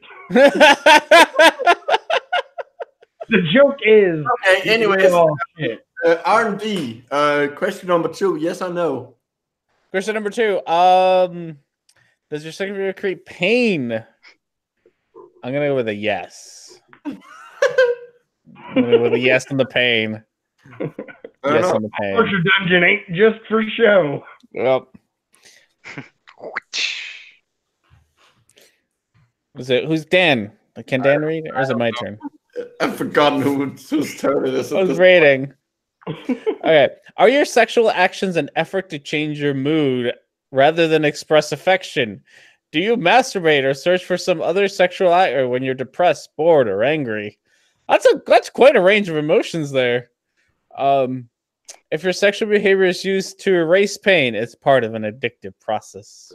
The joke is. Okay. Anyways, R&D. Question number 2. Yes or no? Question number 2. Does your second video create pain? I'm gonna go with a yes. I'm gonna go with a yes on the pain. Yes on the pain. Torture Dungeon ain't just for show. Yep. Who's Dan? Can Dan read, or is it my turn? I've forgotten whose turn it is. I was rating. Okay. Are your sexual actions an effort to change your mood rather than express affection? Do you masturbate or search for some other sexual act when you're depressed, bored, or angry? That's quite a range of emotions there. If your sexual behavior is used to erase pain, it's part of an addictive process.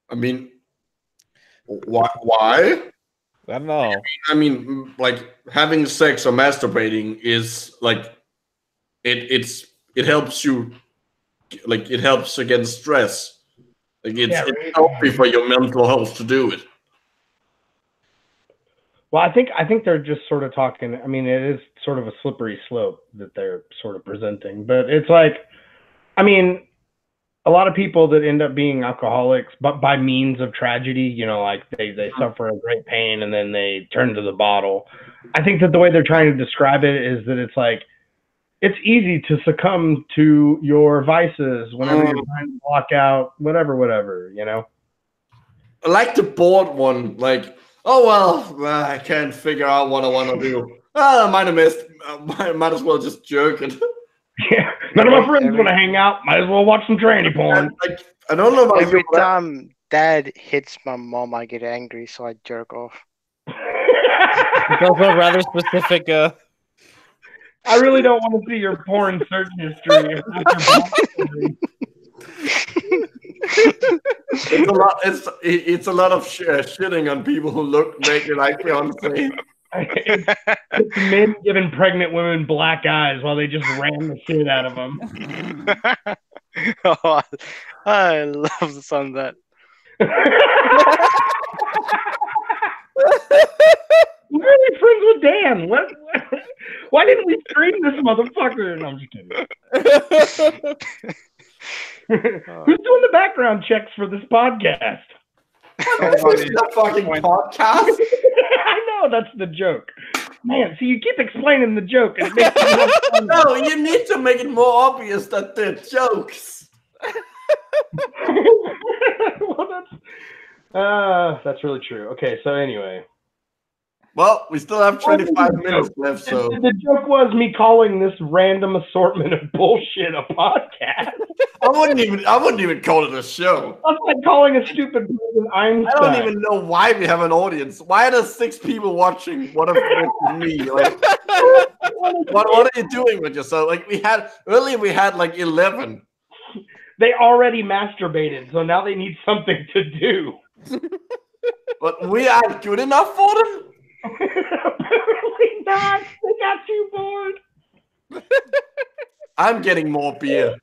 I mean, why? I don't know. I mean, like having sex or masturbating is like it helps you, like it helps against stress. Like it's healthy for your mental health to do it. Well, I think they're just sort of talking. I mean, it is sort of a slippery slope that they're sort of presenting, but it's like, I mean, a lot of people that end up being alcoholics, but by means of tragedy, you know, like they suffer a great pain and then they turn to the bottle. I think that the way they're trying to describe it is that it's like, it's easy to succumb to your vices whenever you're trying to block out whatever, you know? I like the bored one, like, oh, well, I can't figure out what I want to do. I might have missed, might as well just jerk it. Yeah, none of my friends want to hang out. Might as well watch some tranny porn. Like, I don't know about every time Dad hits my mom, I get angry, so I jerk off. It's also rather specific. I really don't want to see your porn search history. It's a lot of shitting on people who look naked like Beyonce. It's men giving pregnant women black eyes while they just ram the shit out of them. Oh, I love the sound of that. We're really friends with Dan. Why didn't we stream this motherfucker? No, I'm just kidding. Who's doing the background checks for this podcast? That fucking podcast. I know, that's the joke. Man, see, you keep explaining the joke and it makes it more fun. No, you need to make it more obvious that they're jokes. Well, that's really true. Okay, so anyway. Well, we still have 25 minutes left, so... The joke was me calling this random assortment of bullshit a podcast. I wouldn't even call it a show. That's like calling a stupid person Einstein. I don't even know why we have an audience. Why are there 6 people watching? What if it's me? Like, what are you doing with yourself? Like earlier we had like 11. They already masturbated, so now they need something to do. But we aren't good enough for them? Apparently not. They got too bored. I'm getting more beer.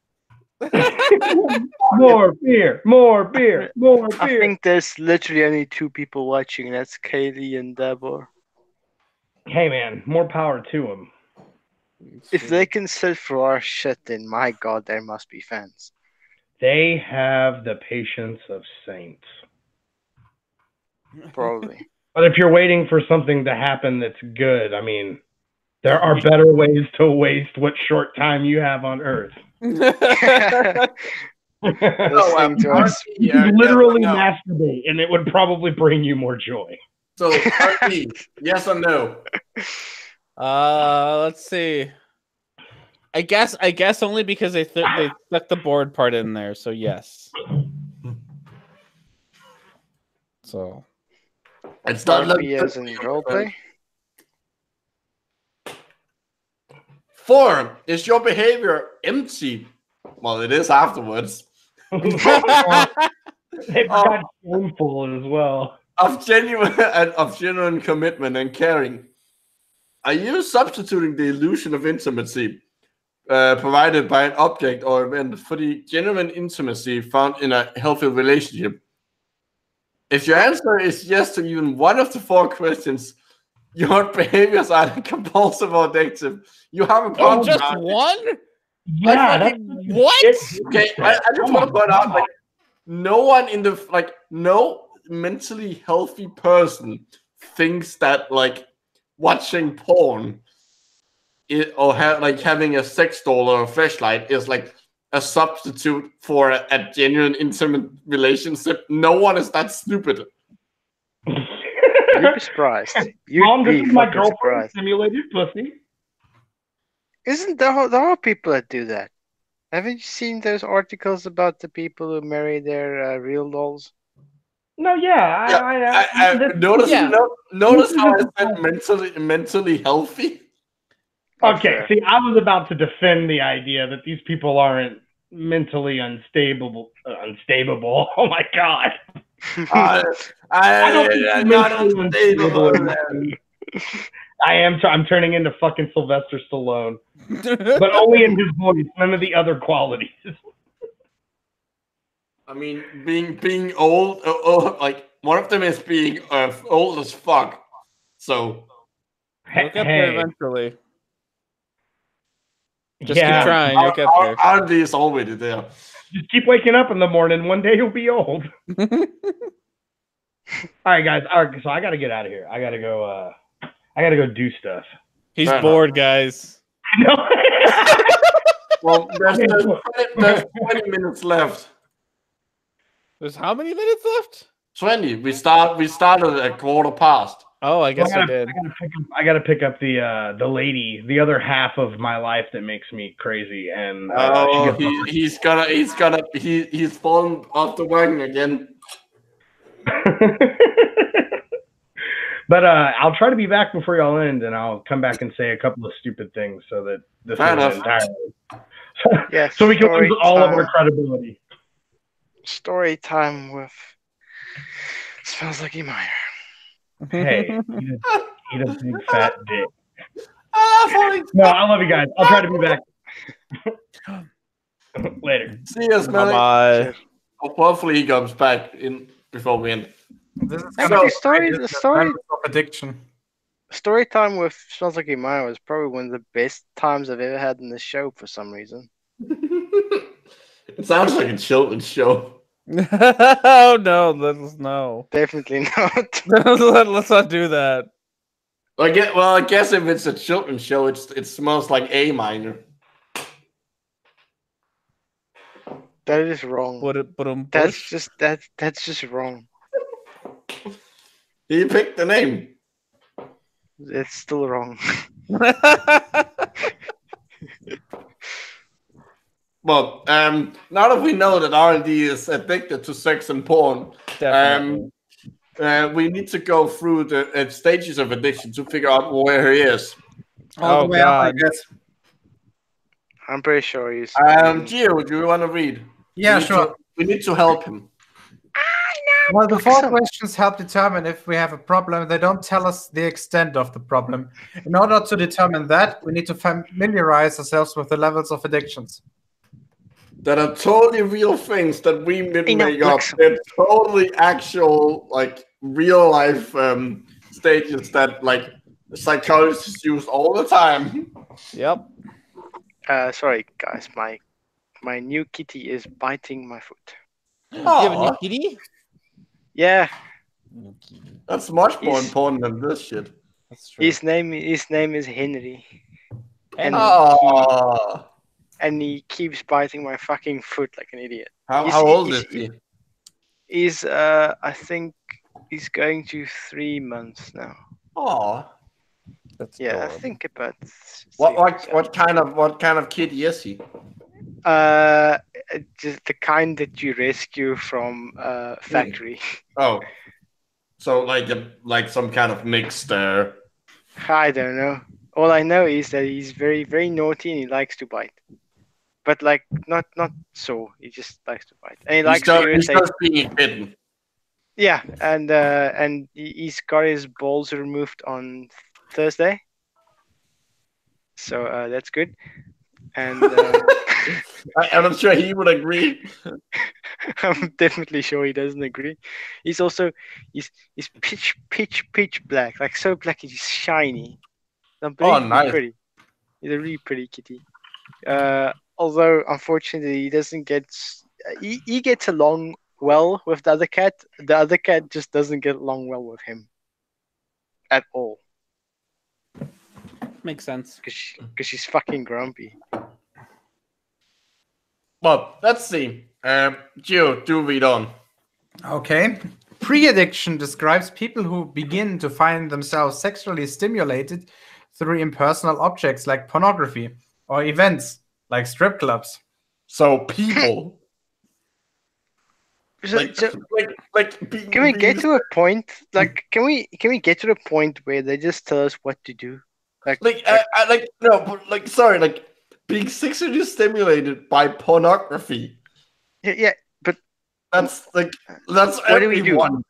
More beer. I think there's literally only 2 people watching. That's Kaylee and Deborah. Hey man, more power to them. If they can sit for our shit, then my God, there must be fans. They have the patience of saints. Probably. But if you're waiting for something to happen that's good, I mean, there are better ways to waste what short time you have on Earth. You literally masturbate, and it would probably bring you more joy. So, yes or no? Let's see. I guess only because they stuck the board part in there. So yes. So it's not RP as in roleplay. 4. Is your behavior empty? Well, it is afterwards. They've got shameful as well. Of genuine commitment and caring. Are you substituting the illusion of intimacy provided by an object or event for the genuine intimacy found in a healthy relationship? If your answer is yes to even one of the 4 questions, your behaviors are compulsive or addictive. You have a problem. Oh, just one? Yeah. What? Okay, I just want to point out, like, no one in the no mentally healthy person thinks that like watching porn or having a sex doll or a fleshlight is like a substitute for a genuine intimate relationship. No one is that stupid. You'd be surprised. Mom, this is my girlfriend surprised. simulated pussy. There are people that do that. Haven't you seen those articles about the people who marry their real dolls? No, I notice how I said mentally healthy. Okay, see, I was about to defend the idea that these people aren't mentally unstable. Oh my god. I'm turning into fucking Sylvester Stallone, but only in his voice, none of the other qualities. I mean, being old, like one of them is being old as fuck. So you'll get there eventually. Just keep trying. You'll get there. R&D is already there. Just keep waking up in the morning. One day you'll be old. All right, guys. All right, so I got to get out of here. I got to go. I got to go do stuff. He's bored, guys. No. Well, there's 20 minutes left. There's how many minutes left? 20. We started at 15:15. Oh, I guess I did. I gotta pick up the lady, the other half of my life that makes me crazy, and he's fallen off the wagon again. But I'll try to be back before y'all end, and I'll come back and say a couple of stupid things so that this is entirely. Yeah, so we can lose all of our credibility. Story time with Smells Like Meyer. Hey, eat a big fat dick. No, I love you guys. I'll try to be back. Later. See you, Smelly. Bye. Hopefully he comes back in before we end. This is The story of addiction. Story time with Smells Like Meyer was probably one of the best times I've ever had in the show for some reason. It sounds like a children's show. Oh no, no. Definitely not. Let's not do that. I guess if it's a children's show, it smells like A minor. That is wrong. That's just wrong. He picked the name. It's still wrong. Well, now that we know that R&D is addicted to sex and porn, we need to go through the stages of addiction to figure out where he is. All the way up, I guess. I'm pretty sure he's. Geo, do you want to read? Yeah, sure. We need to help him. Well, the 4 questions help determine if we have a problem. They don't tell us the extent of the problem. In order to determine that, we need to familiarize ourselves with the levels of addictions. That are totally real things that we make up. They're totally actual, like, real life stages that, like, psychologists use all the time. Yep. Sorry, guys. My new kitty is biting my foot. You have a new kitty? Yeah. That's much more important than this shit. That's true. His name is Henry. And he keeps biting my fucking foot like an idiot. How old is he? He's I think he's going to 3 months now. Oh. That's Yeah, adorable. think about What kind of kitty is he? just the kind that you rescue from factory. Oh, so like some kind of mixed. I don't know. All I know is that he's very, very naughty and he likes to bite. But like not so. He just likes to bite. And he likes to He's irritate. just being bitten. Yeah, and he's got his balls removed on Thursday. So that's good. And I'm sure he would agree. I'm definitely sure he doesn't agree. He's pitch black, like so black he's shiny. Unbelievably nice. pretty. He's a really pretty kitty. Although unfortunately he doesn't get he gets along well with the other cat. The other cat just doesn't get along well with him at all. Makes sense. Because she's fucking grumpy. Well, let's see. Geo, do read on. Okay. Pre-addiction describes people who begin to find themselves sexually stimulated through impersonal objects like pornography or events like strip clubs. So people. Can we get to a point? Like, can we get to the point where they just tell us what to do? Sorry, being sexually stimulated by pornography. Yeah, but that's what everyone. do we do?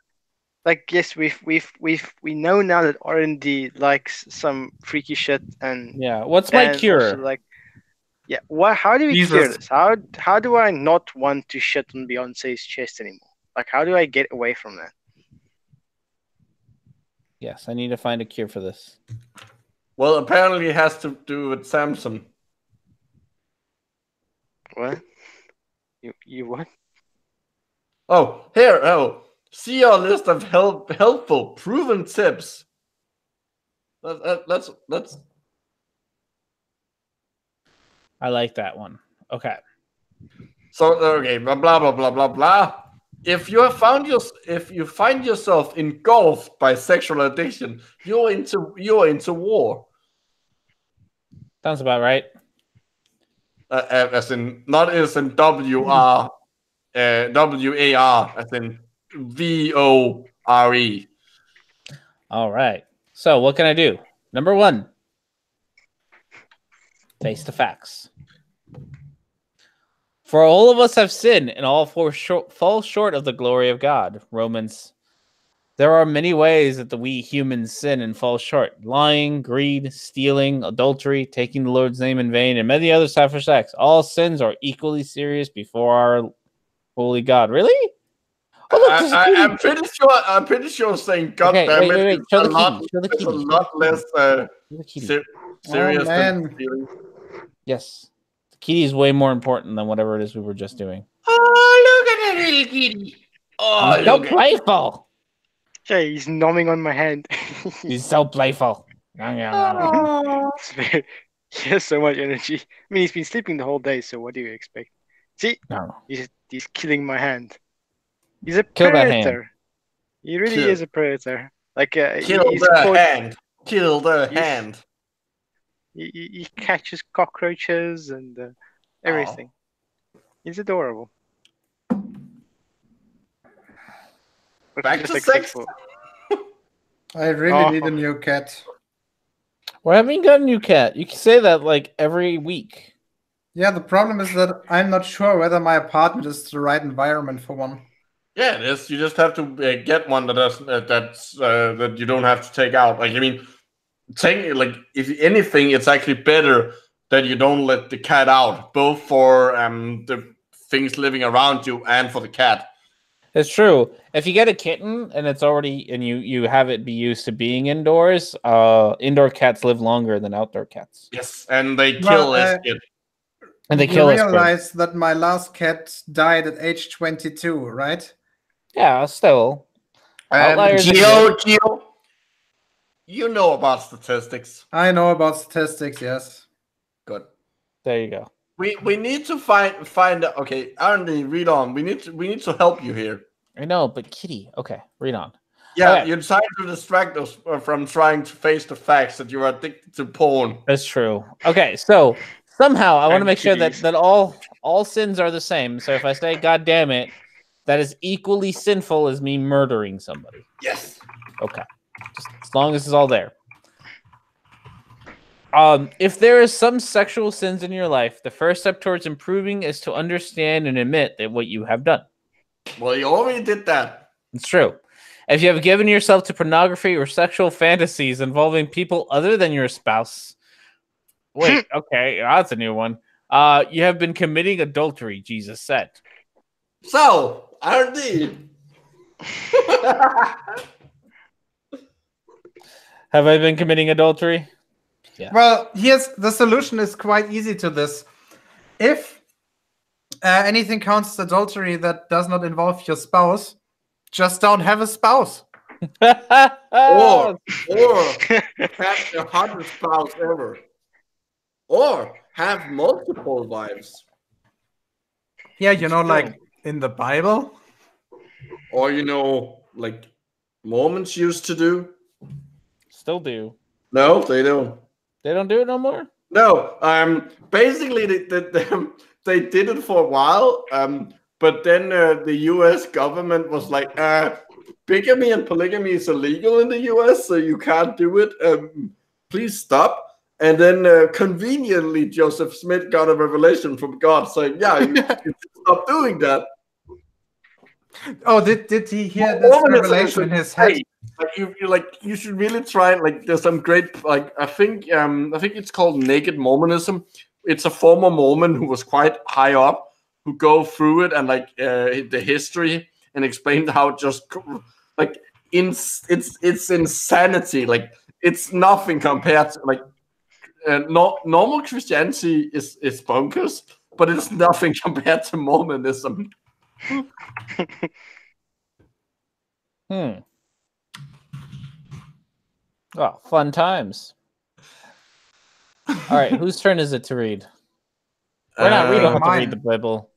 Like, yes, we know now that R&D likes some freaky shit and yeah. What's my cure? How do we cure this? How do I not want to shit on Beyonce's chest anymore? Like, how do I get away from that? Yes, I need to find a cure for this. Well, apparently it has to do with Samsung. What? You what? Oh, here. Oh, see your list of helpful, proven tips. Let's. I like that one. Okay. So okay, blah blah blah blah blah blah. If you find yourself engulfed by sexual addiction, you're into war. Sounds about right. As in not as in WAR, as in VORE. All right. So what can I do? Number 1. Face the facts. For all of us have sinned and all fall short of the glory of God. Romans. There are many ways that we humans sin and fall short. Lying, greed, stealing, adultery, taking the Lord's name in vain, and many other selfish acts. All sins are equally serious before our holy God. Really? Oh, look, I'm pretty sure saying God damn it, wait. Show the kitty. It's a lot less serious than stealing. Yes. The kitty is way more important than whatever it is we were just doing. Oh, look at that little kitty. Oh, he's so playful. Okay, he's nomming on my hand. He's so playful. He has so much energy. I mean, he's been sleeping the whole day, so what do you expect? See? No. He's killing my hand. He's a Kill predator. That hand. He really is a predator. Like kill the hand. Kill the hand. He catches cockroaches and everything. He's adorable. Back to sex. I really need a new cat. We haven't got a new cat. You can say that like every week. Yeah, the problem is that I'm not sure whether my apartment is the right environment for one. Yeah, it is. You just have to get one that you don't have to take out. Like, I mean, if anything, it's actually better that you don't let the cat out, both for the things living around you and for the cat. It's true. If you get a kitten and it's already and you have it be used to being indoors, indoor cats live longer than outdoor cats. Yes, and they kill less kids. And they kill us. You realize that my last cat died at age 22, right? Yeah, still. Geo, you know about statistics. I know about statistics, yes. Good. There you go. We need to find okay, R&D, read on. We need to help you here. I know, but Kitty, okay, read on. Yeah, you're trying to distract us from trying to face the facts that you are addicted to porn. That's true. Okay, so somehow I want to make sure that all sins are the same. So if I say "God damn it," that is equally sinful as me murdering somebody. Yes. Okay, just as long as it's all there. If there is some sexual sins in your life, the first step towards improving is to understand and admit that what you have done. Well, you already did that. It's true. If you have given yourself to pornography or sexual fantasies involving people other than your spouse, wait, okay, that's a new one. You have been committing adultery, Jesus said. So, RD. Have I been committing adultery? Yeah. Well, the solution is quite easy to this. If anything counts as adultery that does not involve your spouse, just don't have a spouse. or have the hottest spouse ever. Or have multiple wives. Yeah, like in the Bible. Or, like Mormons used to do. Still do. No, they don't. They don't do it no more? No. Basically, they did it for a while. But then the U.S. government was like, bigamy and polygamy is illegal in the U.S., so you can't do it. Please stop. And then conveniently, Joseph Smith got a revelation from God saying, yeah, you stop doing that. Oh, did he hear this revelation in his head? You should really try it. There's some great I think it's called Naked Mormonism. It's a former Mormon who was quite high up who go through it and the history and explained how just it's insanity. It's nothing compared to normal Christianity is bonkers, but it's nothing compared to Mormonism. Oh, fun times. All right, whose turn is it to read? We don't have to read the Bible.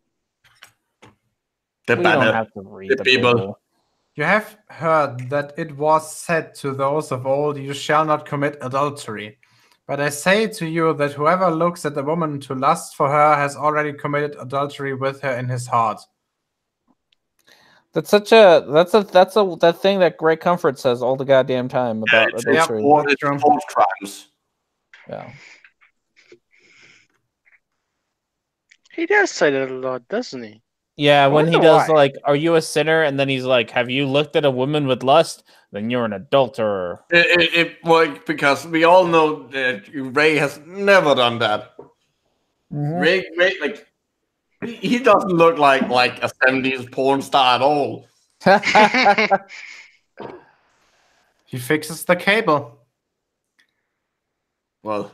We don't have to read the Bible. You have heard that it was said to those of old, you shall not commit adultery. But I say to you that whoever looks at a woman to lust for her has already committed adultery with her in his heart. That's that thing that Great Comfort says all the goddamn time about adultery. Crimes. Yeah. He does say that a lot, doesn't he? Yeah, when he does are you a sinner? And then he's like, have you looked at a woman with lust? Then you're an adulterer. Because we all know that Ray has never done that. Mm-hmm. Ray, he doesn't look like a 70s porn star at all. He fixes the cable. Well,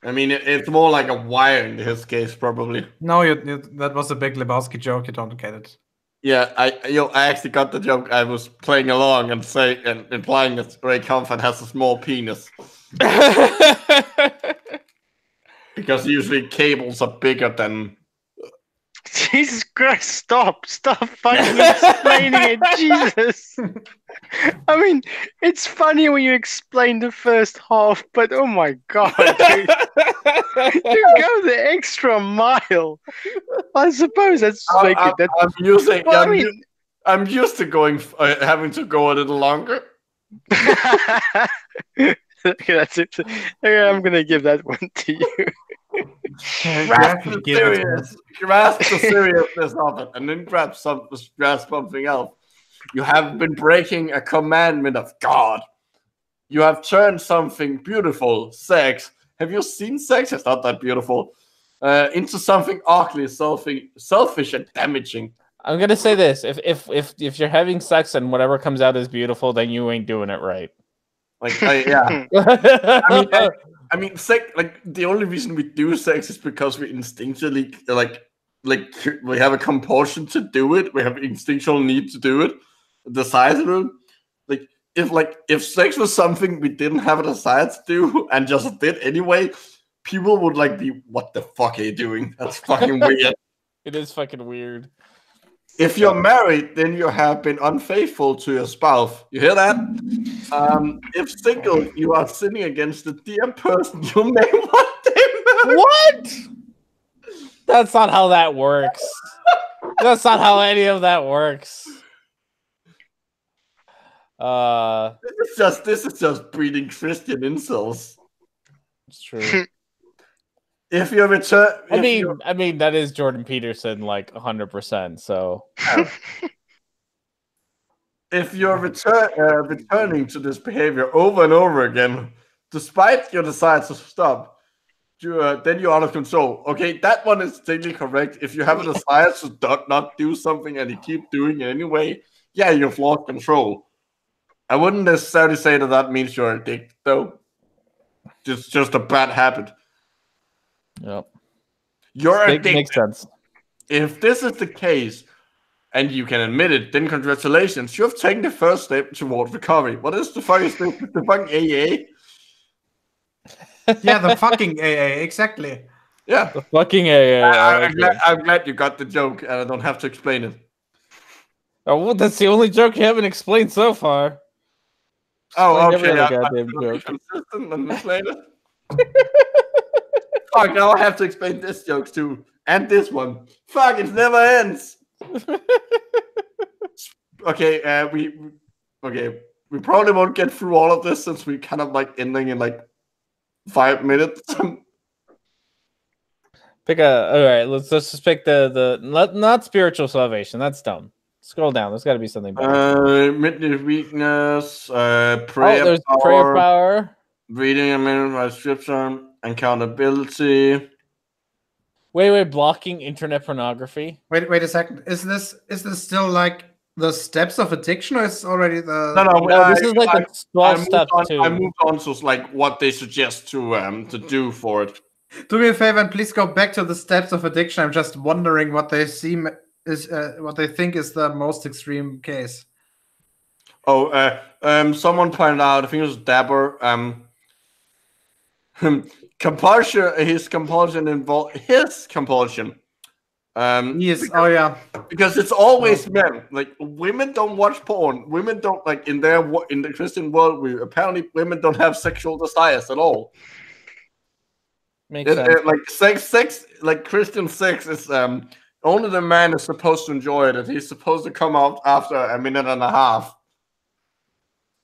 I mean, it's more like a wire in his case, probably. No, that was a Big Lebowski joke. You don't get it. Yeah, I actually got the joke. I was playing along and implying that Ray Comfort has a small penis. Because usually cables are bigger than. Jesus Christ! Stop fucking explaining it, Jesus. I mean, it's funny when you explain the first half, but oh my god, dude. You go the extra mile. I suppose that's I'm used to going, having to go a little longer. Okay, that's it. Okay, I'm gonna give that one to you. Grasp the seriousness of it, and then grasp something else. You have been breaking a commandment of God. You have turned something beautiful, sex. Have you seen sex? It's not that beautiful. Into something ugly, selfish, and damaging. I'm gonna say this: if you're having sex and whatever comes out is beautiful, then you ain't doing it right. Yeah. I mean, sex. The only reason we do sex is because we instinctually we have a compulsion to do it. We have instinctual need to do it. Desire to do it. If sex was something we didn't have a desire to do and just did anyway, people would be, what the fuck are you doing? That's fucking weird. It is fucking weird. If you're married, then you have been unfaithful to your spouse. You hear that? If single, you are sinning against the dear person you may one day marry. What? That's not how that works. That's not how any of that works. This is just breeding Christian insults. It's true. If you return, I mean that is Jordan Peterson, like 100%. So, if you're returning to this behavior over and over again, despite your desire to stop, then you're out of control. Okay, that one is totally correct. If you have a desire to not do something and you keep doing it anyway, yeah, you've lost control. I wouldn't necessarily say that means you're addicted, though. It's just a bad habit. Yep. You're addicted. Makes sense. If this is the case, and you can admit it, then congratulations. You've taken the first step toward recovery. What is the fucking step? The fucking AA? Yeah, the fucking AA, exactly. Yeah. The fucking AA. I'm glad you got the joke, and I don't have to explain it. Oh, well, that's the only joke you haven't explained so far. Oh, Explain okay. every other goddamn joke. Consistent and explain it. Fuck, now I have to explain this joke too. And this one. Fuck, it never ends. Okay, we probably won't get through all of this since we kind of like ending in like 5 minutes. All right, let's just pick the not spiritual salvation. That's dumb. Scroll down. There's got to be something better. Midnight weakness, prayer there's power, prayer power, reading a minute by scripture, accountability. Wait, blocking internet pornography. Wait a second. Is this still like the steps of addiction, or is already the? No, this is like the 12 steps too. I moved on to like what they suggest to do for it. Do me a favor and please go back to the steps of addiction. I'm just wondering what they what they think is the most extreme case. Oh, someone pointed out, I think it was Dabber, compulsion. His compulsion. Yes. Oh yeah. Because it's always men. Like women don't watch porn. Women don't like in the Christian world. Apparently women don't have sexual desires at all. Makes sense. Like sex, like Christian sex is only the man is supposed to enjoy it, and he's supposed to come out after a minute and a half.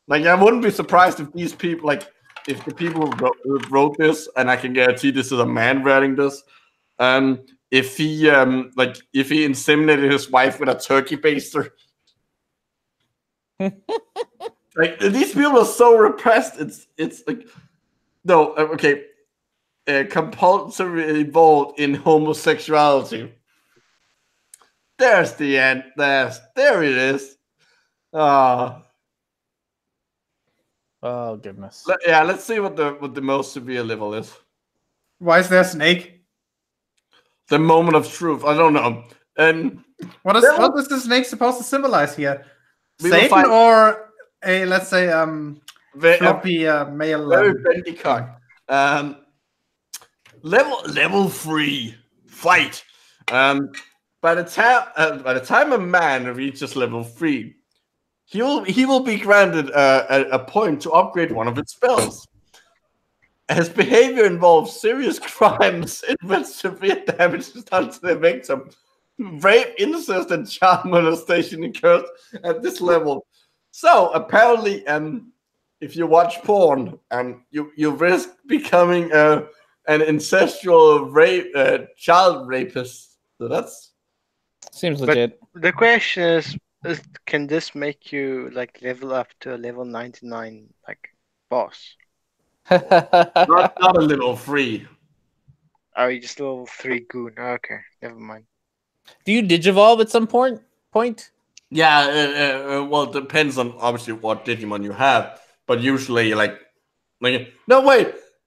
Like, I wouldn't be surprised if these people, like, if the people who wrote this, and I can guarantee this is a man writing this, if he inseminated his wife with a turkey baster. Like, these people are so repressed. It's like, no, okay, compulsory involved in homosexuality. There's the end. There it is. Oh goodness. Let's see what the most severe level is. Why is there a snake? The moment of truth. I don't know. And what is the snake supposed to symbolize here? Satan or a, let's say, floppy male? Very bendy cock. Level 3 fight. By the time a man reaches level 3, he will be granted a point to upgrade one of its spells. His behavior involves serious crimes in which severe damage is done to the victim. Rape, incest, and child molestation occurs at this level. So apparently, if you watch porn, you risk becoming an incestual child rapist. So that's seems legit. But the question is, can this make you like level up to a level 99 like boss? not a level 3. Oh, you just level 3 goon. Okay, never mind. Do you digivolve at some point? Yeah, well, it depends on obviously what Digimon you have, but usually like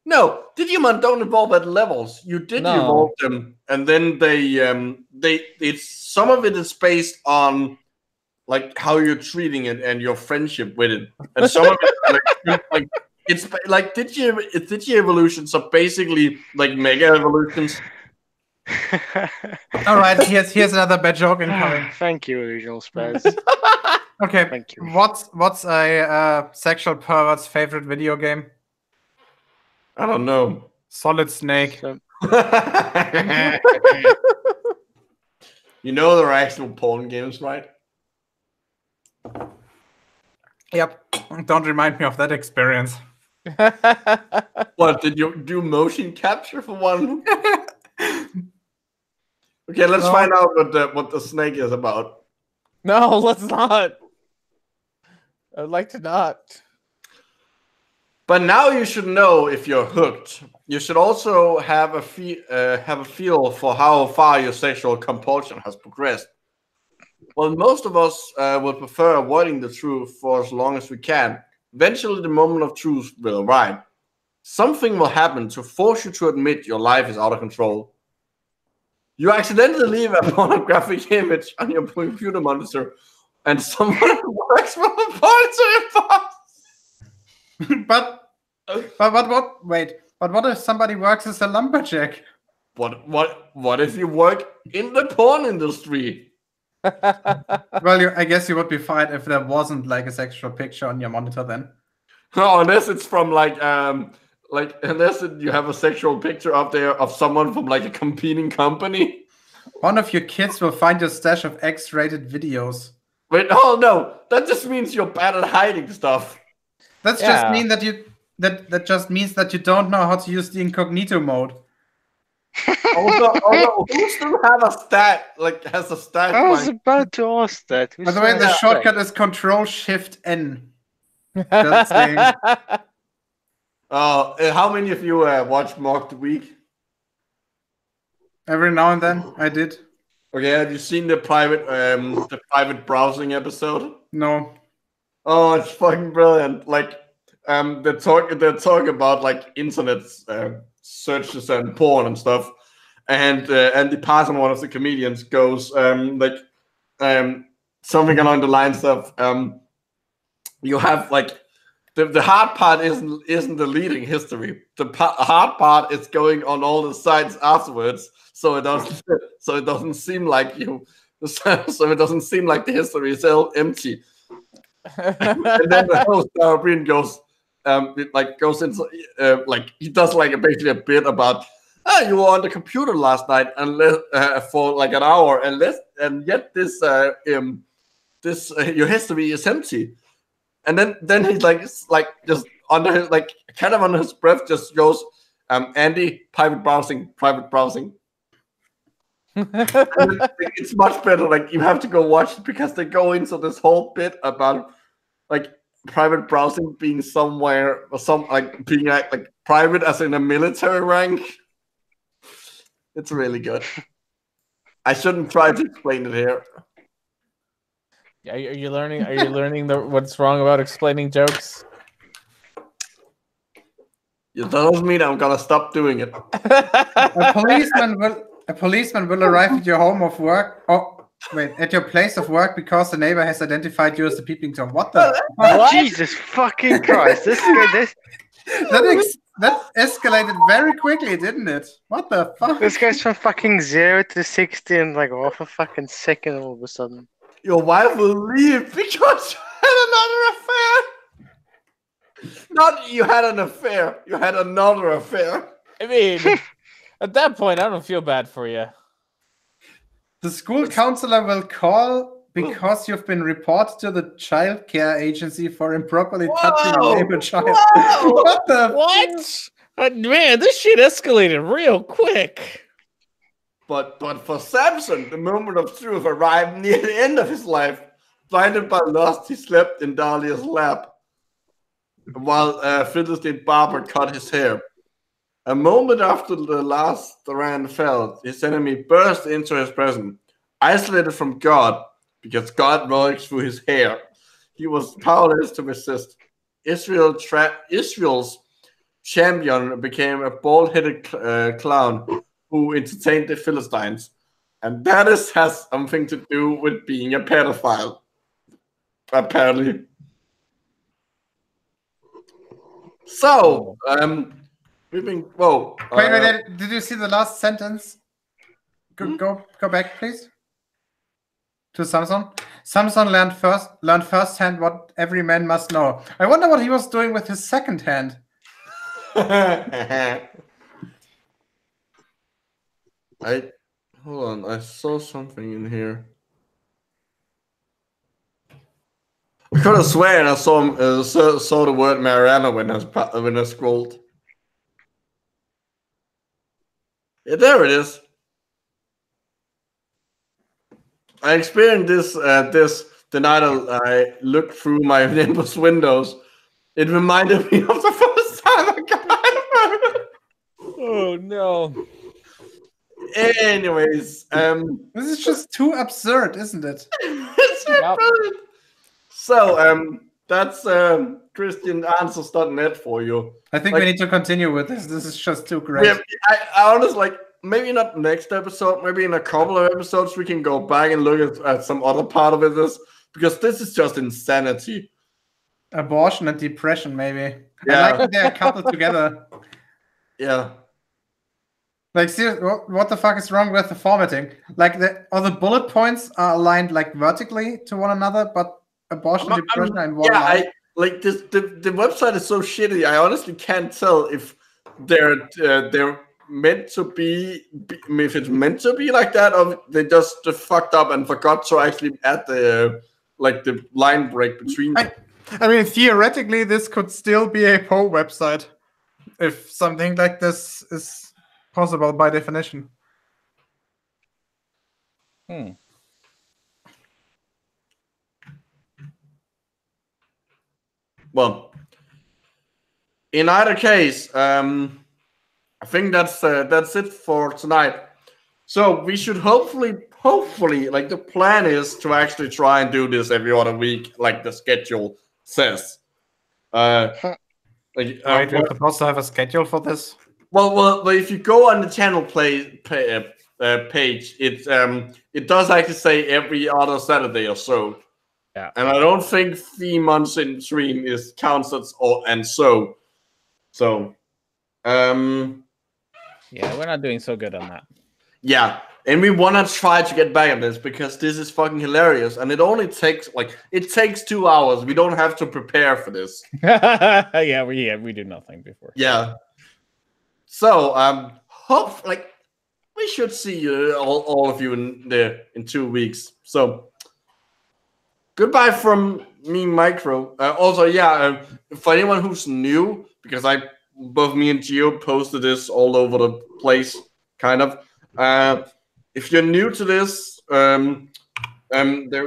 no, Digimon don't evolve at levels. You evolve them, and then it's some of it is based on like how you're treating it and your friendship with it, and some of it like it's like Digi evolutions are basically like mega evolutions. All right, here's another bad joke incoming. Thank you, Original Spaz. Okay, Thank you. what's a sexual pervert's favorite video game? I don't know. Solid Snake. So, You know there are actual porn games, right? Yep. Don't remind me of that experience. What, did you do motion capture for one? Okay, let's find out what the snake is about. No, let's not. I'd like to not. But now you should know if you're hooked. You should also have a feel for how far your sexual compulsion has progressed. Well, most of us will prefer avoiding the truth for as long as we can. Eventually, the moment of truth will arrive. Something will happen to force you to admit your life is out of control. You accidentally leave a pornographic image on your computer monitor, and someone works from a porn to your box. But what? Wait. But what if somebody works as a lumberjack? What if you work in the porn industry? Well, I guess you would be fine if there wasn't like a sexual picture on your monitor then. No, unless it's from unless you have a sexual picture up there of someone from like a competing company. One of your kids will find your stash of X-rated videos. Wait, oh no, that just means you're bad at hiding stuff. That's just mean that that just means that you don't know how to use the incognito mode. Although who still have a stat has a stat? I was about to ask that. By the way, the shortcut is Control-Shift-N. Just saying. How many of you watch Mock the Week? Every now and then, I did. Okay, have you seen the private browsing episode? No. Oh, it's fucking brilliant. Like, they talk about like internet searches and porn and stuff, and the Parson, one of the comedians, goes something along the lines of you have like the hard part isn't deleting history. The hard part is going on all the sites afterwards, so it doesn't seem like you. So it doesn't seem like the history is all empty. And then the host Breen goes into he does like basically a bit about you were on the computer last night and for like an hour and yet this your history is empty. And then he's like just under his, like kind of under his breath just goes Andy, private browsing. It's much better. Like you have to go watch it because they go into this whole bit about like private browsing being somewhere or being like private as in a military rank. It's really good. I shouldn't try to explain it here. Are you learning? Are you learning what's wrong about explaining jokes? It doesn't mean I'm gonna stop doing it. A policeman will arrive at your home of work. Oh, wait, at your place of work because the neighbor has identified you as the peeping Tom. What the? What? Jesus fucking Christ! That escalated very quickly, didn't it? What the fuck? This guy's from fucking 0 to 60 in like half a fucking second all of a sudden. Your wife will leave because you had another affair. Not you had an affair. You had another affair. I mean, at that point, I don't feel bad for you. The school counselor will call because you've been reported to the child care agency for improperly touching a neighbor child. What the? What? Man, this shit escalated real quick. But for Samson, the moment of truth arrived near the end of his life. Blinded by lust, he slept in Dahlia's lap while Philistine barber cut his hair. A moment after the last strand fell, his enemy burst into his presence, isolated from God because God works through his hair. He was powerless to resist. Israel's champion became a bald-headed clown who entertained the Philistines. And that has something to do with being a pedophile. Apparently. So, we've been... Whoa. Wait, did you see the last sentence? Go back, please. To Samson. Samson learned firsthand what every man must know. I wonder what he was doing with his second hand. Hold on. I saw something in here. I could have sworn I saw the word Mariana when I scrolled. Yeah, there it is. I experienced this the night I looked through my neighbor's windows. It reminded me of the first time I got it. Oh no. Anyways, this is just too absurd, isn't it? It's absurd. So, that's ChristianAnswers.net for you. I think we need to continue with this. This is just too great. I honestly maybe not next episode, maybe in a couple of episodes we can go back and look at some other part of it, because this is just insanity. Abortion and depression, maybe. Yeah. I like that they're coupled together. Yeah. Like, seriously, what the fuck is wrong with the formatting? Like, all the bullet points are aligned like vertically to one another, but abortion, depression, and one line. Like this. The website is so shitty. I honestly can't tell if they're meant to be, if it's meant to be like that, or they just fucked up and forgot to actually add the line break between. I mean, theoretically, this could still be a Poe website if something like this is possible by definition. Well, in either case, I think that's it for tonight. So we should hopefully, like, the plan is to actually try and do this every other week, like the schedule says. We're supposed to have a schedule for this. Well, if you go on the channel page, it does actually say every other Saturday or so. Yeah. And I don't think 3 months in stream is counts as so. So, yeah, we're not doing so good on that. Yeah, and we want to try to get back on this because this is fucking hilarious, and it only takes 2 hours. We don't have to prepare for this. yeah, we do nothing before. Yeah. So, we should see you all of you in 2 weeks. So, goodbye from me, Micro. Also, for anyone who's new, because both me and Geo posted this all over the place, kind of. If you're new to this, the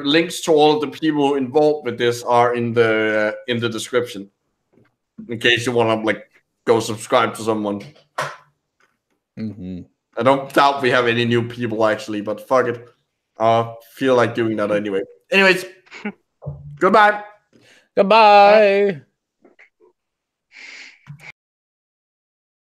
links to all of the people involved with this are in the description, in case you want to go subscribe to someone. I don't doubt we have any new people actually, but fuck it, I feel like doing that anyway. Anyways, goodbye. Goodbye.